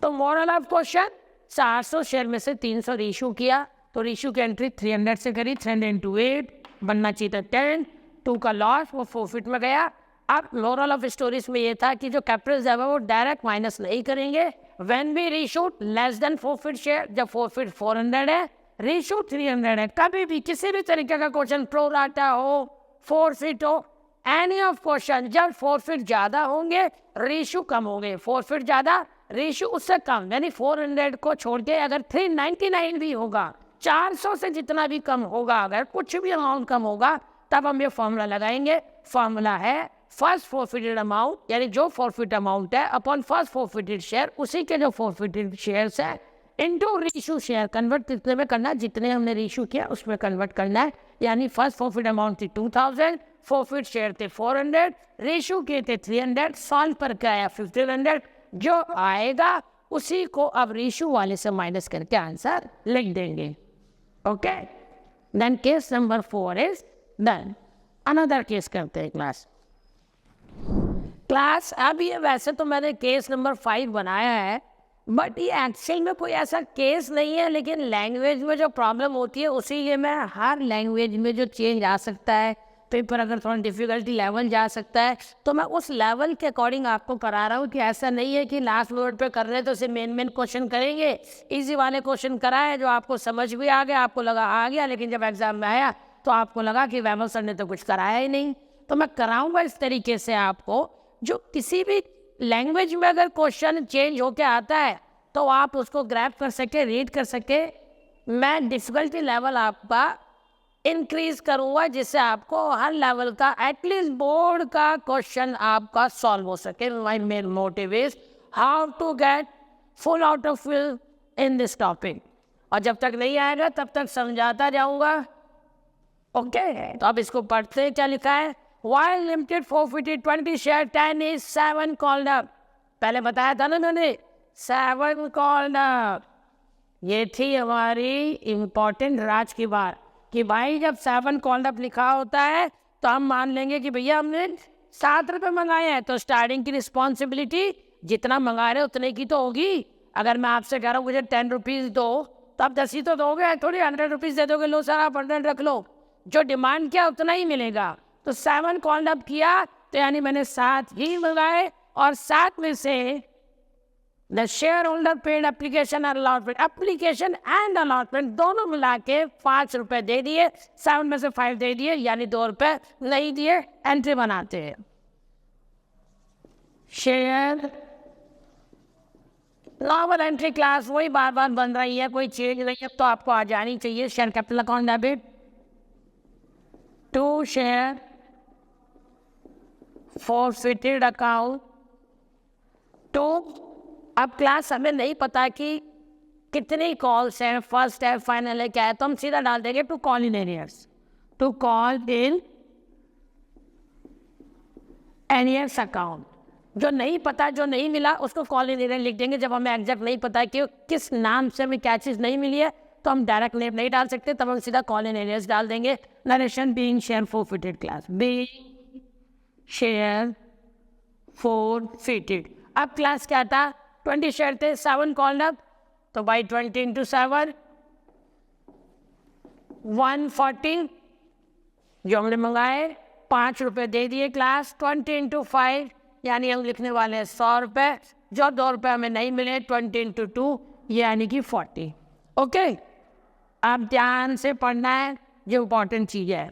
तो मोरल ऑफ क्वेश्चन, 400 शेयर में से 300 रेशो किया, तो रेशो की एंट्री 300 से करी, 300 into 8 बनना चाहिए था 10, 2 का लॉस, वो 4 फीट में गया। अब मोरल ऑफ स्टोरीज में ये था कि जो कैपिटल है वो डायरेक्ट माइनस नहीं करेंगे। When we ratio less than 4 feet share, जब 4 फीट 400 है, रेशो 300 है, कभी भी किसी भी तरीके का क्वेश्चन, प्रो राटा हो, 4 फीट हो, एनी ऑफ क्वेश्चन, जब 4 फीट ज्यादा होंगे रेशो कम होंगे, 4 फीट ज्यादा रेशो उससे कम, यानी 400 को छोड़ के अगर 399 भी होगा, 400 से जितना भी कम होगा, अगर कुछ भी अमाउंट कम होगा, तब हम ये फॉर्मूला लगाएंगे। फॉर्मूला है फर्स्ट फॉरफिटेड अमाउंट, यानी जो फॉरफिट अमाउंट है अपॉन फर्स्ट फॉरफिटेड शेयर, उसी के जो फॉरफिटेड शेयर्स है इनटू रेशो शेयर। कन्वर्ट कितने में करना है? जितने हमने रेशो किया उसमें कन्वर्ट करना है। यानी फर्स्ट फॉरफिट अमाउंट थी 2000, फॉरफिट शेयर थे 400, रेशो के थे 300, सॉल्व पर क्या आया 1500। जो आएगा उसी को अब रेशो वाले से माइनस करके आंसर लिख देंगे। Okay, then case number 4 is done. Another case करते हैं क्लास। अब ये वैसे तो मैंने केस नंबर 5 बनाया है, बट ये एक्चुअल में कोई ऐसा केस नहीं है, लेकिन लैंग्वेज में जो प्रॉब्लम होती है उसी लिए मैं हर लैंग्वेज में जो चेंज आ सकता है, पेपर अगर थोड़ा डिफिकल्टी लेवल जा सकता है, तो मैं उस लेवल के अकॉर्डिंग आपको करा रहा हूँ कि ऐसा नहीं है कि लास्ट मिनट पे कर रहे हैं तो उसे मेन क्वेश्चन करेंगे। इजी वाले क्वेश्चन कराए जो आपको समझ भी आ गया, आपको लगा आ गया, लेकिन जब एग्जाम में आया तो आपको लगा कि वैमल सर ने तो कुछ कराया ही नहीं। तो मैं कराऊंगा इस तरीके से आपको, जो किसी भी लैंग्वेज में अगर क्वेश्चन चेंज होके आता है तो आप उसको ग्रैब कर सके, रीड कर सके। मैं डिफिकल्टी लेवल आपका इंक्रीज करूंगा जिससे आपको हर लेवल का एटलीस्ट बोर्ड का क्वेश्चन आपका सॉल्व हो सके। My main motive is how to get full out of fill in this topic, और जब तक नहीं आएगा तब तक समझाता जाऊंगा। ओके, तो अब इसको पढ़ते हैं। क्या लिखा है? While limited forfeited 20 share 10 is 7 called up। पहले बताया था ना मैंने, 7 called up। ये थी हमारी इम्पोर्टेंट राज की बात कि भाई जब 7 कॉल्ड अप लिखा होता है तो हम मान लेंगे कि भैया हमने 7 रुपये मंगाए हैं, तो स्टार्टिंग की रिस्पॉन्सिबिलिटी जितना मंगा रहे उतने की तो होगी। अगर मैं आपसे कह रहा हूँ मुझे 10 रुपीज़ दो, तो आप 10 ही तो दोगे, थोड़ी 100 रुपीज़ दे दोगे, लो सर आप 100 रख लो। जो डिमांड किया उतना ही मिलेगा। तो 7 कॉल्ड अप किया, तो यानी मैंने 7 ही मंगाए, और 7 में से the share holder paid application और अलॉटमेंट, एप्लीकेशन एंड अलॉटमेंट दोनों मिला के 5 रुपये दे दिए, 7 में से 5 दे दिए, यानी 2 रुपये नहीं दिए। एंट्री बनाते हैं। शेयर नॉर्मल एंट्री क्लास वही बार बार बन रही है, कोई चेंज नहीं है, तो आपको आ जानी चाहिए। Share capital account debit to share forfeited account to. अब क्लास हमें नहीं पता कि कितनी कॉल्स हैं, फर्स्ट है, फाइनल है, क्या है, तो हम सीधा डाल देंगे to call in arrears, to call in arrears account. जो नहीं पता, जो नहीं मिला, उसको कॉल इन एरियर लिख देंगे। जब हमें एग्जैक्ट नहीं पता कि किस नाम से हमें क्या चीज़ नहीं मिली है, तो हम डायरेक्ट नेम नहीं डाल सकते, तब हम सीधा कॉल इन एरियर्स डाल देंगे। Narration being share forfeited class, being share forfeited. अब क्लास क्या था? 20 शेयर थे, 7 कॉल्ड अप, तो बाई 20 इंटू 7 140 जो हमने मंगाए, 5 रुपये दे दिए क्लास। 20 इंटू 5 यानी हम लिखने वाले हैं 100 रुपये। जो 2 रुपये हमें नहीं मिले, 20 इंटू 2 यानी कि 40। ओके, अब ध्यान से पढ़ना है, जो इम्पोर्टेंट चीज़ है।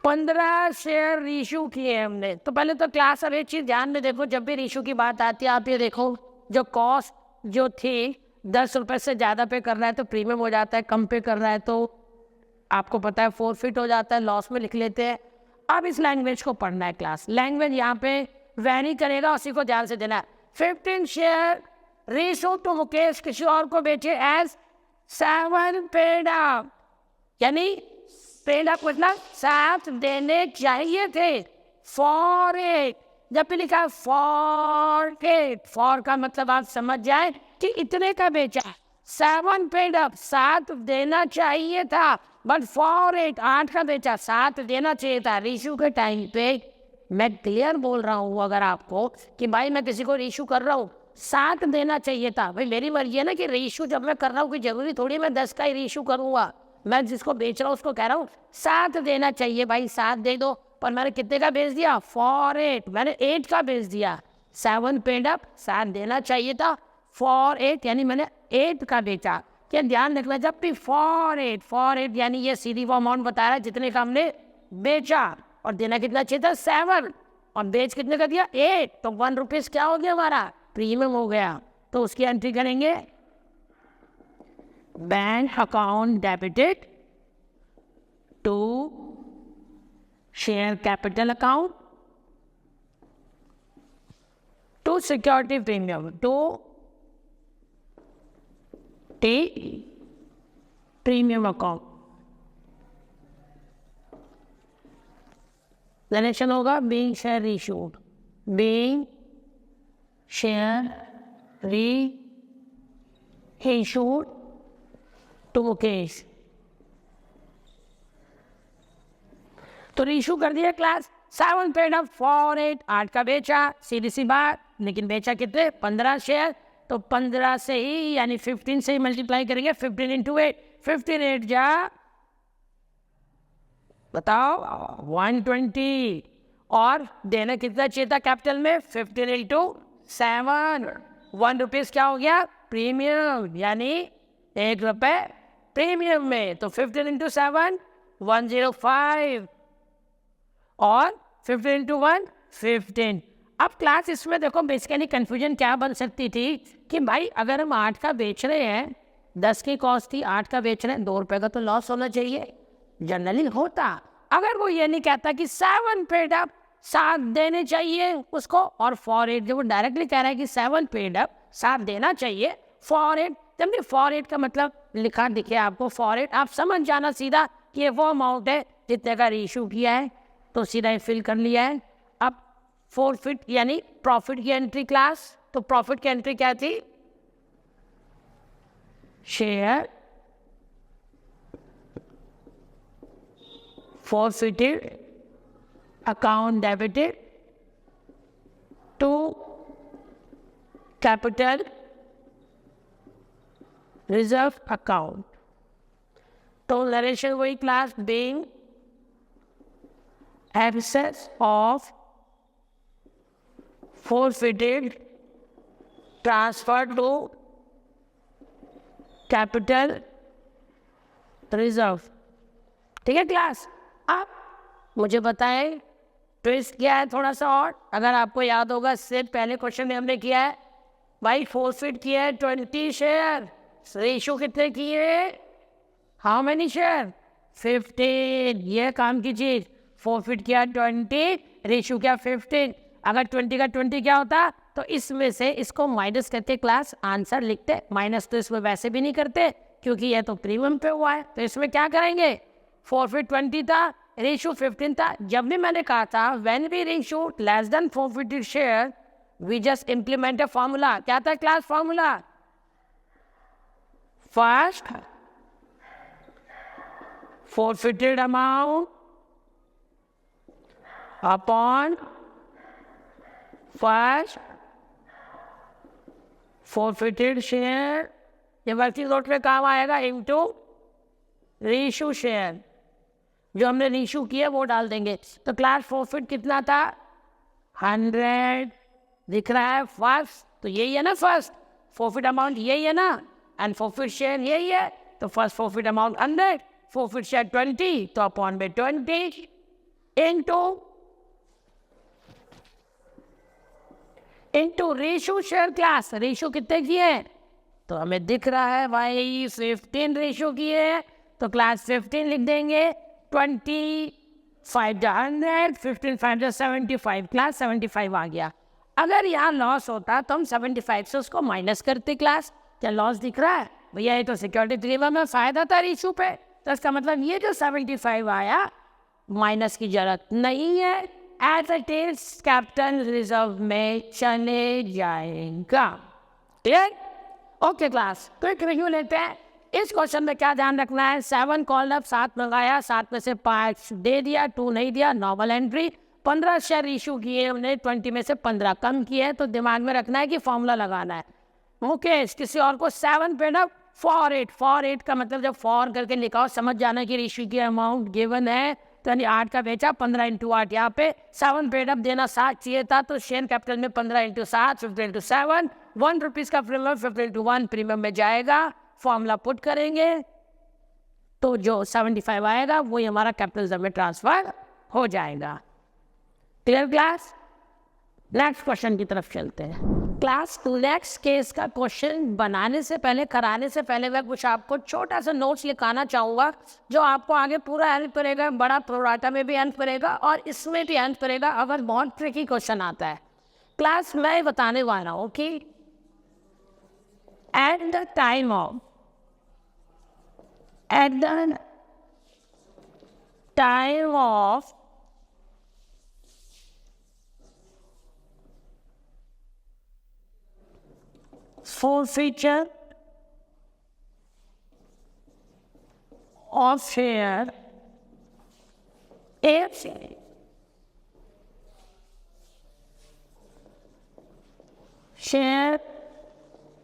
15 शेयर रीशू किए हमने, तो पहले तो क्लास अब एक चीज़ ध्यान में देखो, जब भी रीशू की बात आती है आप ये देखो, जो कॉस्ट जो थी 10 रुपये से ज़्यादा पे कर रहा है तो प्रीमियम हो जाता है, कम पे कर रहा है तो आपको पता है फॉरफिट हो जाता है, लॉस में लिख लेते हैं। अब इस लैंग्वेज को पढ़ना है क्लास। लैंग्वेज यहाँ पे वैरी करेगा, उसी को ध्यान से देना है। 15 शेयर रीशू टू मुकेश किसी और को बेचे एज 7 पेड अप, यानी पेड अप मतलब 7 देने चाहिए थे फॉर 8। जब भी लिखा फॉर 8, फॉर का मतलब आप समझ जाए कि इतने का बेचा। 7 पेड अप, 7 देना चाहिए था, बट फॉर 8, 8 का बेचा, 7 देना चाहिए था। रेशो के टाइम पे मैं क्लियर बोल रहा हूँ अगर आपको कि भाई मैं किसी को रेशो कर रहा हूँ, 7 देना चाहिए था। भाई मेरी मर्जी है ना कि रेशो जब मैं कर रहा हूँ कि जरूरी थोड़ी मैं 10 का ही रेशो करूँगा। मैं जिसको बेच रहा हूँ उसको कह रहा हूँ 7 देना चाहिए भाई, 7 दे दो। पर मैंने कितने का बेच दिया? फॉर 8, मैंने 8 का बेच दिया। 7 पेड अप, 7 देना चाहिए था फॉर 8, यानी मैंने 8 का बेचा। क्या ध्यान रखना, जब भी फॉर 8 यानी ये सीधी वो अमाउंट बता रहा है जितने का हमने बेचा, और देना कितना चाहिए था? 7, और बेच कितने का दिया? 8, तो 1 रुपीज क्या हो गया हमारा? प्रीमियम हो गया। तो उसकी एंट्री करेंगे, bank account debited to share capital account to security premium to T premium account. Generation होगा being share reissued, being share reissued to Mukesh. तो रीइश्यू कर दिया क्लास। 7 पेड अप फॉर 8, 8 का बेचा, सीधी सी बात। लेकिन बेचा कितने? 15 शेयर। तो 15 से ही यानी 15 से ही मल्टीप्लाई करेंगे। 15 इंटू 8, 15 8 जा बताओ 120, और देना कितना चाहिए था कैपिटल में? 15 इंटू 7, 1 रुपीज क्या हो गया? प्रीमियम, यानी 1 रुपए प्रीमियम में। तो 15 इंटू 7 105, और 15 इंटू 1 15। अब क्लास इसमें देखो बेसिकली कंफ्यूजन क्या बन सकती थी कि भाई अगर हम 8 का बेच रहे हैं, 10 की कॉस्ट थी, 8 का बेच रहे हैं, 2 रुपए का तो लॉस होना चाहिए, जनरली होता। अगर वो ये नहीं कहता कि 7 पेड अप, 7 देने चाहिए उसको, और फॉर 8 जब वो डायरेक्टली कह रहा है कि 7 पेड अप, 7 देना चाहिए फॉर 8, जब भी फॉर 8 का मतलब लिखा दिखे आपको फॉर 8, आप समझ जाना सीधा कि ये वो अमाउंट है जितने का रीइश्यू किया है। तो सीधा ही फिल कर लिया है। अब प्रॉफिट यानी प्रॉफिट की एंट्री क्लास, तो प्रॉफिट की एंट्री क्या थी? Share forfeited account debited to capital reserve account। तो नरेशन वही class, being excess of forfeited transferred to capital reserve। ठीक है क्लास। अब मुझे बताएं ट्विस्ट क्या है थोड़ा सा और। अगर आपको याद होगा इससे पहले क्वेश्चन में हमने किया है भाई फोरफिट किया है 20 शेयर, रेशो कितने किए? How many share? 15। ये काम की चीज, फोरफिट किया 20, रेशो क्या 15। अगर 20 का 20 क्या होता? तो इसमें से इसको माइनस करते क्लास, आंसर लिखते। माइनस तो इसमें वैसे भी नहीं करते क्योंकि ये तो प्रीमियम पे हुआ है। तो इसमें क्या करेंगे? फोरफिट 20 था, रेशो 15 था। जब भी मैंने कहा था when we ratio less than forfeited share we just implement a formula. क्या था class formula? First forfeited amount upon first forfeited share, ये वर्किंग नोट में काम आएगा, इनटू रीइश्यू शेयर। जो हमने रीइश्यू किया वो डाल देंगे। तो क्लास फॉरफिट कितना था? 100 दिख रहा है फर्स्ट, तो यही है ना फर्स्ट फॉरफिट अमाउंट, यही है ना, एंड फॉरफिट शेयर यही है। तो first forfeit amount 100, forfeit share 20, तो अपॉन में 20 into ratio share class. Ratio कितने किए? तो हमें दिख रहा है भाई 15 रेशो किए हैं, तो क्लास 15 लिख देंगे। 25 100, 15 5 75, क्लास 75 आ गया। अगर यहाँ लॉस होता तो हम 75 से उसको माइनस करते क्लास। क्या लॉस दिख रहा है? भैया ये तो सिक्योरिटी प्रीमियम में फ़ायदा था इशू पे, तो इसका मतलब ये जो 75 आया माइनस की जरूरत नहीं है, as it is capital reserve में चले जाएगा। Clear? Okay class, quick review लेते हैं। इस क्वेश्चन में क्या ध्यान रखना है, 7 कॉल अप, 7 मंगाया, 7 में से 5 दे दिया, 2 नहीं दिया, नॉर्मल एंट्री। 15 शेयर इशू किए उन्हें, 20 में से 15 कम किए, तो दिमाग में रखना है कि फॉर्मूला लगाना है। ओके, किसी और को 7 पेड अप फॉर 8 का मतलब जब फॉर करके लिखा समझ जाना कि इशू की अमाउंट गिवन है, तो यानी 8 का बेचा, 15 इंटू 8, यहाँ पे 7 पेड अप देना 7 चाहिए था, तो शेयर कैपिटल में 15 इंटू 7, 50 इंटू 7, 1 रुपीज़ का प्रीमियम 50 इंटू 1 प्रीमियम में जाएगा। फॉर्मूला पुट करेंगे तो जो 75 आएगा वही हमारा कैपिटल रिजर्व में ट्रांसफर हो जाएगा। Clear class? नेक्स्ट क्वेश्चन की तरफ चलते हैं। क्लास नेक्स्ट केस का क्वेश्चन बनाने से पहले, कराने से पहले मैं कुछ आपको छोटा सा नोट्स लिखाना चाहूँगा जो आपको आगे पूरा हेल्प करेगा, बड़ा प्रोराटा में भी हेल्प करेगा और इसमें भी हेल्प करेगा अगर बहुत ट्रिकी क्वेश्चन आता है। क्लास मैं बताने वाला हूँ कि at the time of forfeiture of share, if share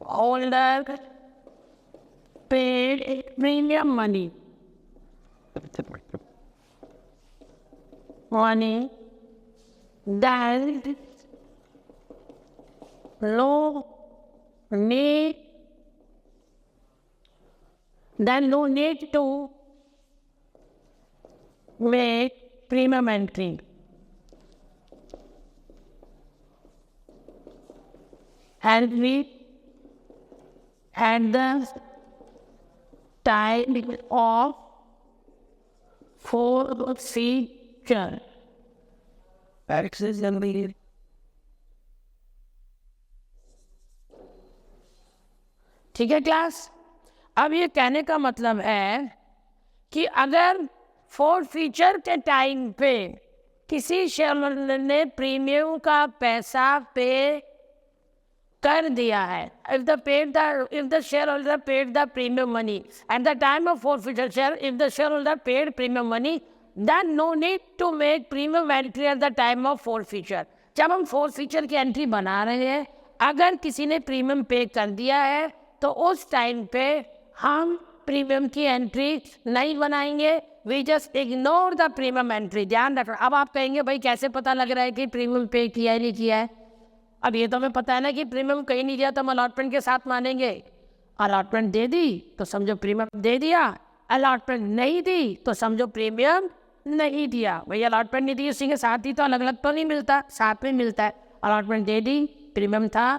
holder paid premium money then no need to make premium entry. Entry at the time of forfeiture. ठीक है क्लास? अब ये कहने का मतलब है कि अगर फॉरफीचर के टाइम पे किसी शेयरहोल्डर ने प्रीमियम का पैसा पे कर दिया है, if the shareholder paid the premium money at the time of forfeiture share, if the shareholder paid premium money, then no need to make premium entry at the time of forfeiture. जब हम forfeiture की entry बना रहे हैं, अगर किसी ने premium पे कर दिया है तो उस टाइम पे हम प्रीमियम की एंट्री नहीं बनाएंगे, we just ignore the premium entry. ध्यान रखना। अब आप कहेंगे भाई कैसे पता लग रहा है कि प्रीमियम पे किया है नहीं किया है? अब ये तो हमें पता है ना कि प्रीमियम कहीं नहीं दिया तो हम अलॉटमेंट के साथ मानेंगे। अलॉटमेंट दे दी तो समझो प्रीमियम दे दिया, अलॉटमेंट नहीं दी तो समझो प्रीमियम नहीं दिया। भैया अलॉटमेंट नहीं दी उसी के साथ ही तो अलग अलग तो नहीं मिलता, साथ में मिलता है। अलॉटमेंट दे दी, प्रीमियम था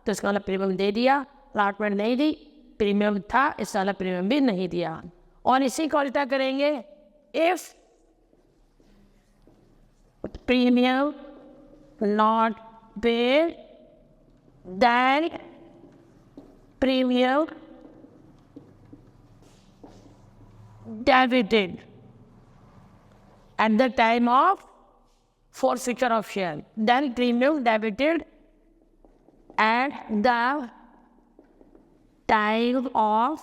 तो इसका मतलब प्रीमियम दे दिया, अलॉटमेंट नहीं दी, प्रीमियम था इसका मतलब प्रीमियम भी नहीं दिया। और इसी को उल्टा करेंगे, if premium not paid, then premium debited at the time of forfeiture of share. Then premium debited at the time of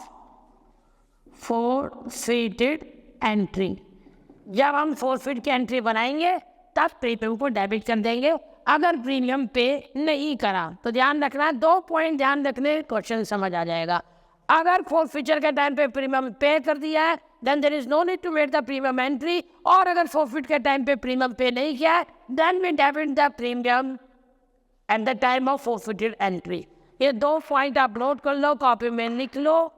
forfeited entry. जब हम forfeit की एंट्री बनाएंगे तब प्रीमियम को डेबिट कर देंगे, अगर प्रीमियम पे नहीं करा तो ध्यान रखना, 2 पॉइंट ध्यान रखने, क्वेश्चन समझ आ जाएगा। अगर फॉरफीचर के टाइम पे प्रीमियम पे कर दिया है then there is no need to make the premium entry, और अगर फॉरफीट के टाइम पे प्रीमियम पे नहीं किया है then we debit the premium at the time of forfeited entry. ये 2 पॉइंट आप नोट कर लो, कॉपी में लिख लो।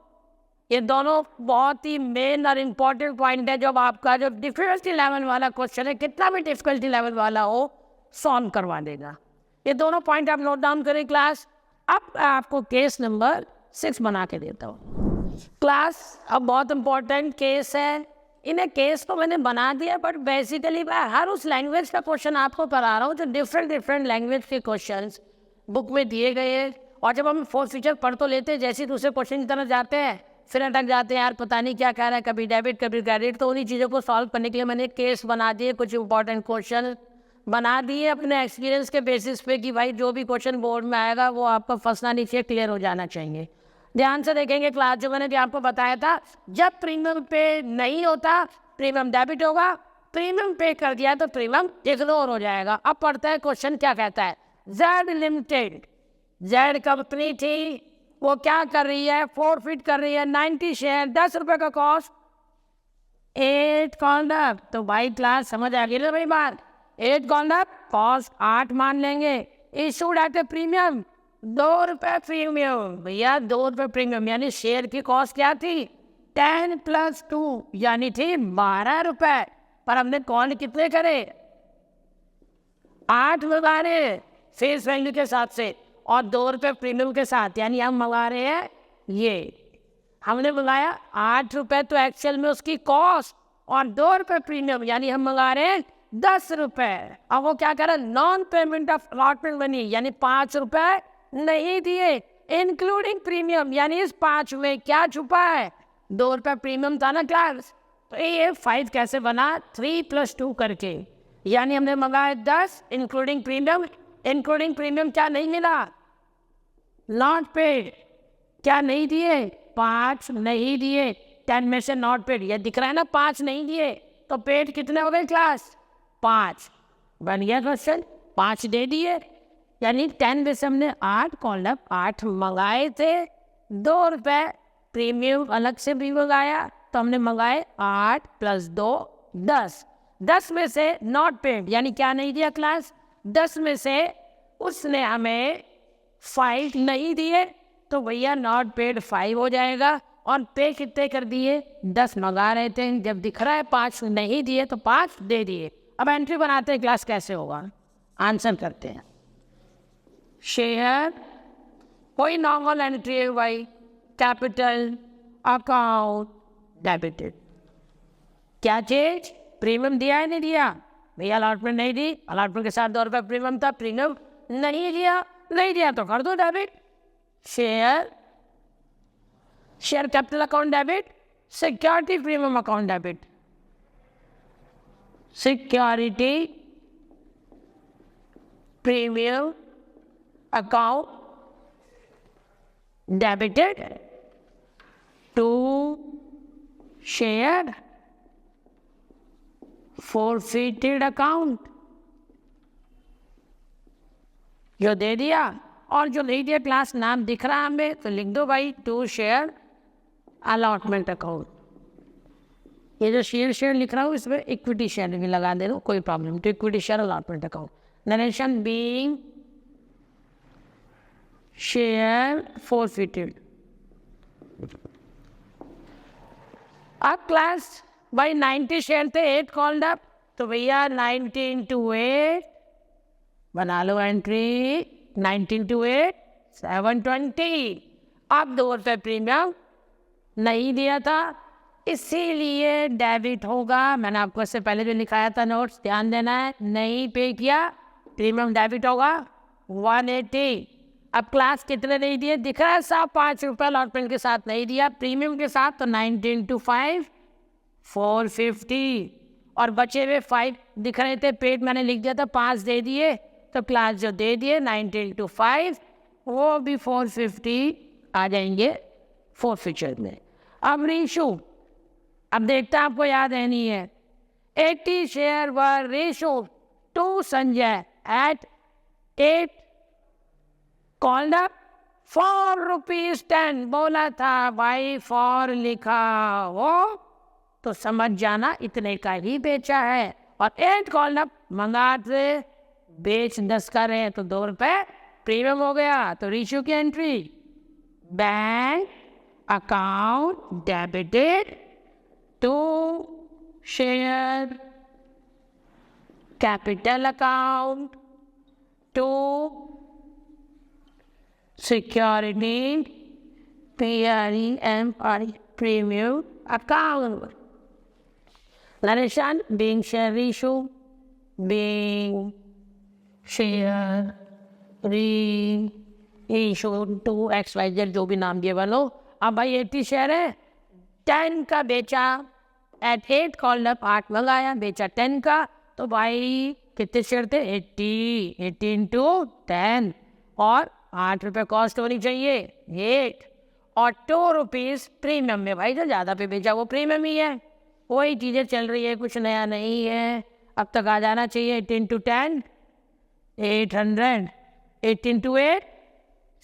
ये दोनों बहुत ही मेन और इम्पॉर्टेंट पॉइंट है, जब आपका जो डिफिकल्टी लेवल वाला क्वेश्चन है, कितना भी डिफिकल्टी लेवल वाला हो, सॉल्व करवा देगा। ये दोनों पॉइंट आप नोट डाउन करें क्लास। अब आपको केस नंबर 6 बना के देता हूँ क्लास। अब बहुत इंपॉर्टेंट केस है, इन्हें केस तो मैंने बना दिया बट बेसिकली मैं हर उस लैंग्वेज का क्वेश्चन आपको करा रहा हूँ जो डिफरेंट लैंग्वेज के क्वेश्चंस बुक में दिए गए हैं और जब हम फोर्थ फीचर पढ़ तो लेते हैं, जैसे ही दूसरे क्वेश्चन की तरफ जाते हैं फिर अटक जाते हैं, यार पता नहीं क्या कह रहा है, कभी डेबिट कभी क्रेडिट। तो उन्हीं चीज़ों को सॉल्व करने के लिए मैंने केस बना दिए, कुछ इंपॉर्टेंट क्वेश्चन बना दिए अपने एक्सपीरियंस के बेसिस पे कि भाई जो भी क्वेश्चन बोर्ड में आएगा वो आपका फंसना नहीं चाहिए, क्लियर हो जाना चाहिए। ध्यान से देखेंगे क्लास जो मैंने भी आपको बताया था, जब प्रीमियम पे नहीं होता प्रीमियम डेबिट होगा, प्रीमियम पे कर दिया तो प्रीमियम इग्नोर हो जाएगा। अब पढ़ते हैं क्वेश्चन क्या कहता है। जेड लिमिटेड, जेड कंपनी थी, वो क्या कर रही है, फॉरफिट कर रही है 90 शेयर, 10 रुपए का कॉस्ट, 8 कॉन्डक्ट। तो भाई क्लास समझ आ गई ना भाई बात, 8 कॉन्डक्ट कॉस्ट 8 मान लेंगे, इशूड एट ए प्रीमियम 2 रुपए प्रीमियम। भैया 2 रुपए प्रीमियम यानी शेयर की कॉस्ट क्या थी 10 + 2 यानी थी 12 रुपए, पर हमने कॉल कितने करे 8 मंगा रहे हैं फेस वैल्यू के साथ से और 2 रुपए प्रीमियम के साथ, यानी हम मंगा रहे हैं ये हमने मंगाया 8 रुपए तो एक्चुअल में उसकी कॉस्ट और 2 रुपए प्रीमियम यानी हम मंगा रहे हैं 10 रुपए। अब वो क्या कर रहा है non payment of allotment money यानी 5 रुपए नहीं दिए इंक्लूडिंग प्रीमियम, यानी इस 5 में क्या छुपा है 2 रुपए प्रीमियम था ना क्लास। तो ये 5 कैसे बना 3 + 2 करके, यानी हमने मंगाया 10 इंक्लूडिंग प्रीमियम। इंक्लूडिंग प्रीमियम क्या नहीं मिला नॉट पेड, क्या नहीं दिए 5 नहीं दिए, 10 में से नॉट पेड ये दिख रहा है ना 5 नहीं दिए, तो पेड कितने हो गए क्लास 5। बन गया क्वेश्चन 5 दे दिए, यानी 10 में से हमने 8 कॉलम 8 मंगाए थे, 2 रुपए प्रीमियम अलग से भी मंगाया, तो हमने मंगाए 8 + 2 10। 10 में से नॉट पेड यानी क्या नहीं दिया क्लास, 10 में से उसने हमें 5 नहीं दिए, तो भैया नॉट पेड 5 हो जाएगा। और पे कितने कर दिए 10 मंगा रहे थे, जब दिख रहा है 5 नहीं दिए तो 5 दे दिए। अब एंट्री बनाते हैं क्लास कैसे होगा, आंसर करते हैं। शेयर कोई नॉर्मल एंट्री है भाई, कैपिटल अकाउंट डेबिटेड, क्या चीज प्रीमियम दिया है नहीं दिया भैया, अलॉटमेंट नहीं दी, अलॉटमेंट के साथ 2 रुपये प्रीमियम था, प्रीमियम नहीं दिया तो कर दो debit. Share share capital account debit, security premium account debit, security premium account debited to share forfeited account, जो दे दिया और जो नहीं दिया क्लास नाम दिख रहा है हमें तो लिख दो भाई टू शेयर अलॉटमेंट अकाउंट। ये जो शेयर लिख रहा हूँ इसमें इक्विटी शेयर भी लगा दे रहा हूँ, कोई प्रॉब्लम, तो equity share allotment account, narration being share forfeited. अब क्लास भाई 90 शेयर थे, 8 कॉल्ड अप, तो भैया 19 × 8 बना लो एंट्री, 19 × 8 720। अब 2 रुपये प्रीमियम नहीं दिया था इसीलिए डेबिट होगा, मैंने आपको इससे पहले जो लिखाया था नोट्स ध्यान देना है, नहीं पे किया प्रीमियम डेबिट होगा 180। अब क्लास कितने नहीं दिए दिख रहा है साहब 5 रुपये अलॉटमेंट के साथ नहीं दिया, प्रीमियम के साथ तो 19 × 5 450 और बचे हुए 5 दिख रहे थे, पेड मैंने लिख दिया था 5 दे दिए, तो क्लास जो दे दिए 19 × 5 वो भी 450 आ जाएंगे फॉरफिचर में। अब रेशो, अब देखते हैं आपको याद है नहीं है, 80 share were ratio to Sanjay at 8 called up ₹4 बोला था भाई, फॉर लिखा हो तो समझ जाना इतने का ही बेचा है, और 8 कॉल्ड अप मंगाते बेच 10 का रहे तो 2 रुपये प्रीमियम हो गया। तो रेशियो की entry bank account debited to share capital account to security premium account, narration being share ratio being share issue to XYZ जो भी नाम गिवन हो। अब भाई 80 शेयर है, 10 का बेचा एट 8 कॉल्ड अप, 8 मंगाया, बेचा 10 का, तो भाई कितने शेयर थे? 80 इंटू 10 और 8 रुपये कॉस्ट होनी चाहिए 8 और 2 रुपीज़ प्रीमियम में। भाई जो ज़्यादा पे बेचा वो प्रीमियम ही है, वही चीज़ें चल रही है, कुछ नया नहीं है। अब तक आ जाना चाहिए 8 इंटू 10 800, 8 इंटू 8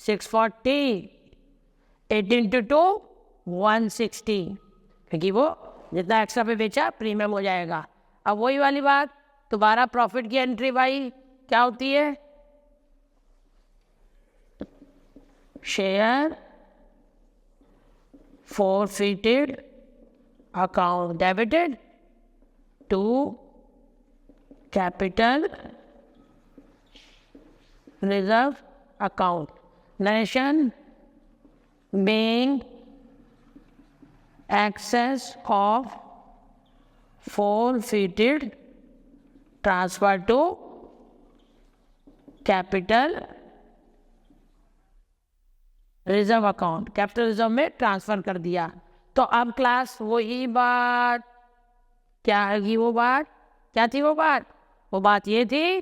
640, 8 इंटू 2 160, क्योंकि वो जितना एक्स्ट्रा पे बेचा प्रीमियम हो जाएगा। अब वही वाली बात, दोबारा प्रॉफिट की एंट्री भाई क्या होती है? Share forfeited account debited to capital reserve account. Narration: being excess of forfeited transfer to capital reserve account, capital reserve में ट्रांसफर कर दिया। तो अब क्लास वही बात क्या होगी? वो बात क्या थी? वो बात ये थी,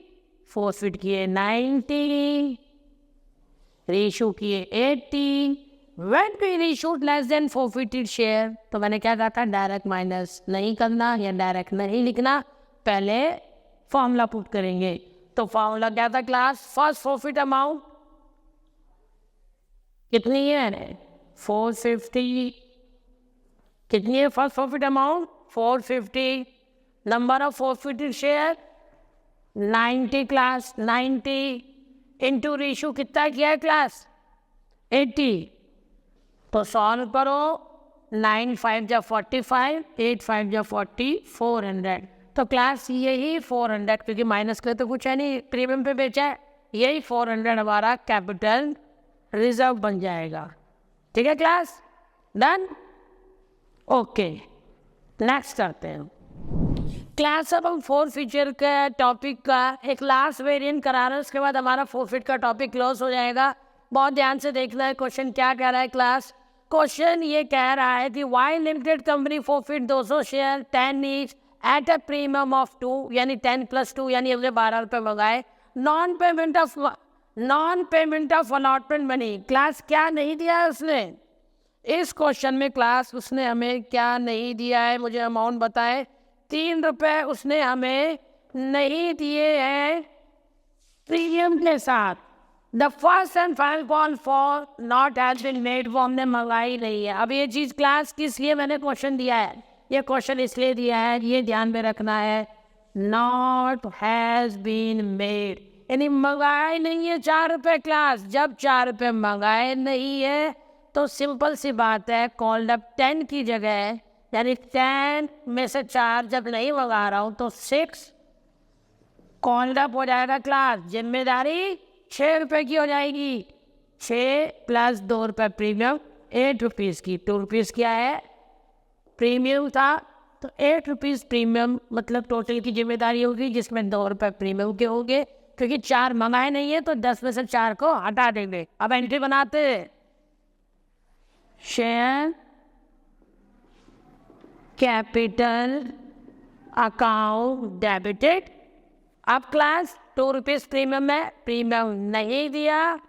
फोरफिट किए 90, रेशो किए 80, when we reissued less than forfeited share. तो मैंने क्या कहा था? डायरेक्ट माइनस नहीं करना या डायरेक्ट नहीं लिखना, पहले फॉर्मूला पुट करेंगे। तो फॉर्मूला क्या था क्लास? फर्स्ट फोरफिट अमाउंट कितनी है? 450। कितनी है first profit amount? 450। Number of forfeited share 90 class, 90 into ratio कितना किया है क्लास? 80। तो सॉल्व करो, 9 5 जा 45, 8 5 जा 40, 400। तो क्लास यही 400, क्योंकि माइनस का तो कुछ है नहीं, प्रीमियम पे बेचा है, यही 400 हमारा कैपिटल रिजर्व बन जाएगा। ठीक है क्लास, डन? ओके, नेक्स्ट करते हैं क्लास। अब हम फोरफिचर का टॉपिक का एक लास्ट वेरिएंट करा रहे हैं, उसके बाद हमारा फोरफिट का टॉपिक क्लोज हो जाएगा। बहुत ध्यान से देखना है क्वेश्चन क्या कह रहा है क्लास। क्वेश्चन ये कह रहा है कि Y limited company forfeit 200 share 10 each at a premium of 2, यानी 10 + 2 यानी हमने 12 रुपये मंगाए। Non payment of allotment money. Class क्या नहीं दिया है उसने इस क्वेश्चन में? क्लास उसने हमें क्या नहीं दिया है? मुझे अमाउंट बताए। 3 रुपये उसने हमें नहीं दिए हैं प्रीमियम के साथ। The first and final call four not has been made, वो हमने मंगाई नहीं है। अब ये चीज़ क्लास किस लिए मैंने क्वेश्चन दिया है? ये क्वेश्चन इसलिए दिया है, ये ध्यान में रखना है, नॉट हैज बीन मेड यानी मंगाए नहीं है 4 रुपये क्लास। जब 4 रुपये मंगाए नहीं है तो सिंपल सी बात है, कॉल्ड अप 10 की जगह, यानी 10 में से 4 जब नहीं मंगा रहा हूँ तो 6 कॉल्ड अप हो जाएगा क्लास। जिम्मेदारी 6 रुपये की हो जाएगी, 6 + 2 रुपये प्रीमियम, 8 रुपीज़ की। 2 रुपीज़ क्या है? प्रीमियम था, तो 8 रुपीज़ प्रीमियम मतलब टोटल की जिम्मेदारी होगी, जिसमें 2 रुपये प्रीमियम के होंगे। क्योंकि 4 मंगाए नहीं है तो 10 में से 4 को हटा देंगे। अब एंट्री बनाते हैं, शेयर कैपिटल अकाउंट डेबिटेड। अब क्लास 2 रुपीज़ प्रीमियम है, प्रीमियम नहीं दिया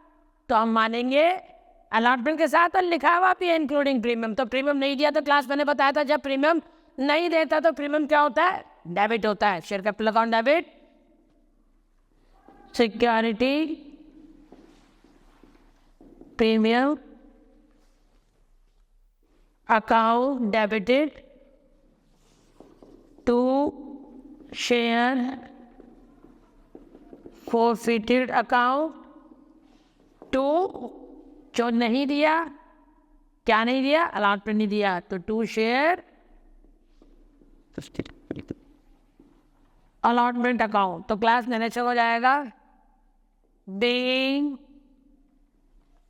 तो हम मानेंगे अलॉटमेंट के साथ और लिखा हुआ भी है इंक्लूडिंग प्रीमियम। तो प्रीमियम नहीं दिया तो क्लास मैंने बताया था जब प्रीमियम नहीं देता तो प्रीमियम क्या होता है? डेबिट होता है। Share capital account debit, security premium account debited to share forfeited account to, जो नहीं दिया, क्या नहीं दिया? अलॉटमेंट नहीं दिया, तो 2 शेयर अलॉटमेंट अकाउंट। तो क्लास नेचर हो जाएगा being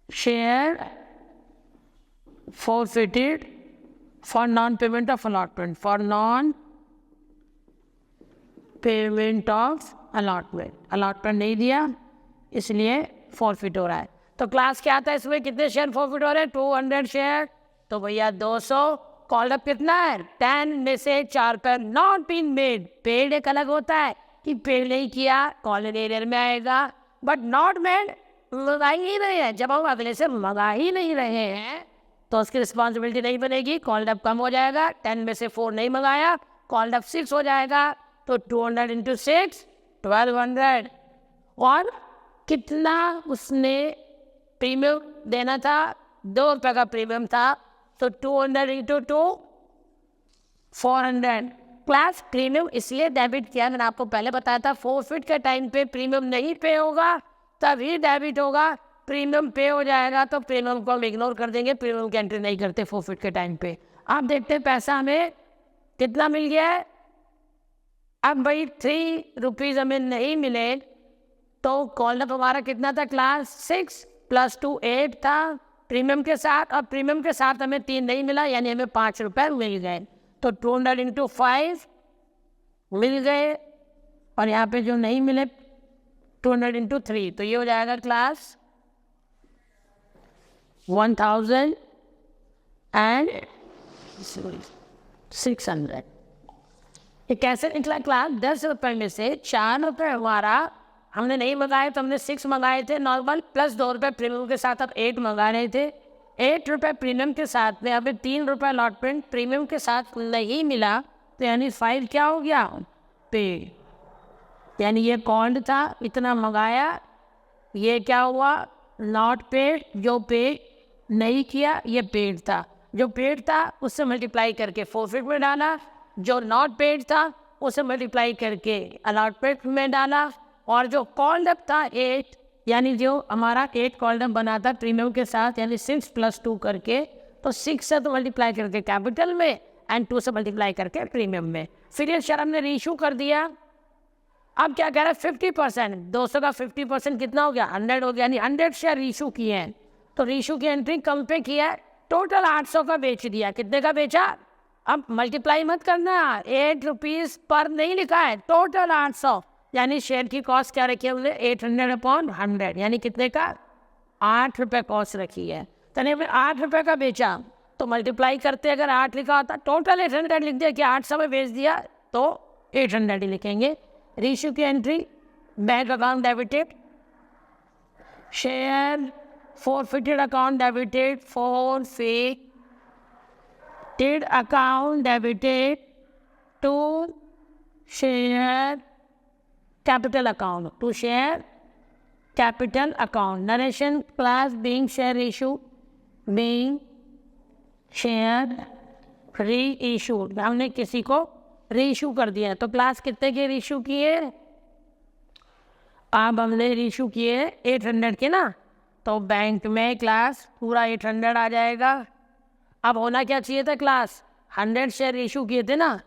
share forfeited for non-payment of allotment, for non-payment of allotment। allotment नहीं दिया इसलिए forfeit हो रहा है। तो क्लास क्या आता है इसमें, कितने शेयर फॉरफिट हो रहे हैं, 200 शेयर। तो भैया 200, कॉल्ड अप कितना है, 10 में से 4 पर नॉट बीन मेड। पेड एक अलग होता है कि पेड नहीं किया, कॉल्ड एरियर में आएगा, बट नॉट मेड मंगा ही नहीं रहे हैं। जब हम अगले से मंगा ही नहीं रहे हैं तो उसकी रिस्पॉन्सिबिलिटी नहीं बनेगी, कॉल्ड अप कम हो जाएगा। 10 में से 4 नहीं मंगाया, कॉल्ड अप 6 हो जाएगा। तो 200 इंटू 6 1200। और कितना उसने प्रीमियम देना था, 2 रुपये का प्रीमियम था, तो 200 इंटू 2 400। क्लास प्रीमियम इसलिए डेबिट किया, मैंने आपको पहले बताया था, फॉरफिट के टाइम पे प्रीमियम नहीं पे होगा तभी डेबिट होगा। प्रीमियम पे हो जाएगा तो प्रीमियम को हम इग्नोर कर देंगे, प्रीमियम की एंट्री नहीं करते फॉरफिट के टाइम पे। आप देखते हैं पैसा हमें कितना मिल गया है। अब भाई 3 रुपीज़ हमें नहीं मिले तो कॉल्ड अप हमारा कितना था क्लास, 6 + 2 8 था प्रीमियम के साथ। अब प्रीमियम के साथ हमें 3 नहीं मिला, यानी हमें 5 रुपये मिल गए। तो 200 इंटू 5 मिल गए, और यहाँ पे जो नहीं मिले 200 इंटू 3, तो ये हो जाएगा क्लास 1600। ये कैसे निकला क्लास, 10 रुपये में से 4 रुपये हमारा हमने नहीं मंगाए, तो हमने 6 मंगाए थे नॉर्मल, प्लस 2 रुपये प्रीमियम के साथ अब 8 मंगा रहे थे। 8 रुपये प्रीमियम के साथ में हमें 3 रुपये अलॉटमेंट प्रीमियम के साथ नहीं मिला, तो यानी 5 क्या हो गया, पे। यानी ये कॉल्ड था, इतना मंगाया, ये क्या हुआ, नॉट पेड। जो पे नहीं किया ये पेड था, जो पेड था उससे मल्टीप्लाई करके फॉरफिट में डाला, जो नॉट पेड था उसे मल्टीप्लाई करके अलॉटमेंट में डाला, और जो कॉल्ड अप था 8, यानी जो हमारा 8 कॉल्ड अप बना था प्रीमियम के साथ, यानी 6 + 2 करके, तो 6 से तो मल्टीप्लाई करके कैपिटल में एंड 2 से मल्टीप्लाई करके प्रीमियम में। फिर ये शेयर हमने रीइशू कर दिया। अब क्या कह रहा है, 50%, 200 का 50% कितना हो गया, 100 हो गया, यानी 100 शेयर रीइशू किए हैं। तो रीइशू की एंट्री कम पे किया है, टोटल 800 का बेच दिया। कितने का बेचा, अब मल्टीप्लाई मत करना, 8 रुपीज़ पर नहीं लिखा है, टोटल 800, यानी शेयर की कॉस्ट क्या रखी है हमने, 800/100, यानी कितने का, 8 रुपये कॉस्ट रखी है। तो हमने 8 रुपये का बेचा, तो मल्टीप्लाई करते अगर 8 लिखा होता, टोटल 800 लिख दिया कि 800 में बेच दिया, तो 800 ही लिखेंगे। रीइशू की entry, bank account debited, share forfeited account debited, forfeited account debited to share capital account, to share capital account. Narration class being share issue, being share reissue, हमने किसी को रीइशू कर दिया। तो क्लास कितने के reissue किए, अब हमने रीइशू किए 800 के ना, तो बैंक में क्लास पूरा 800 आ जाएगा। अब होना क्या चाहिए था क्लास, 100 शेयर इशू किए थे ना,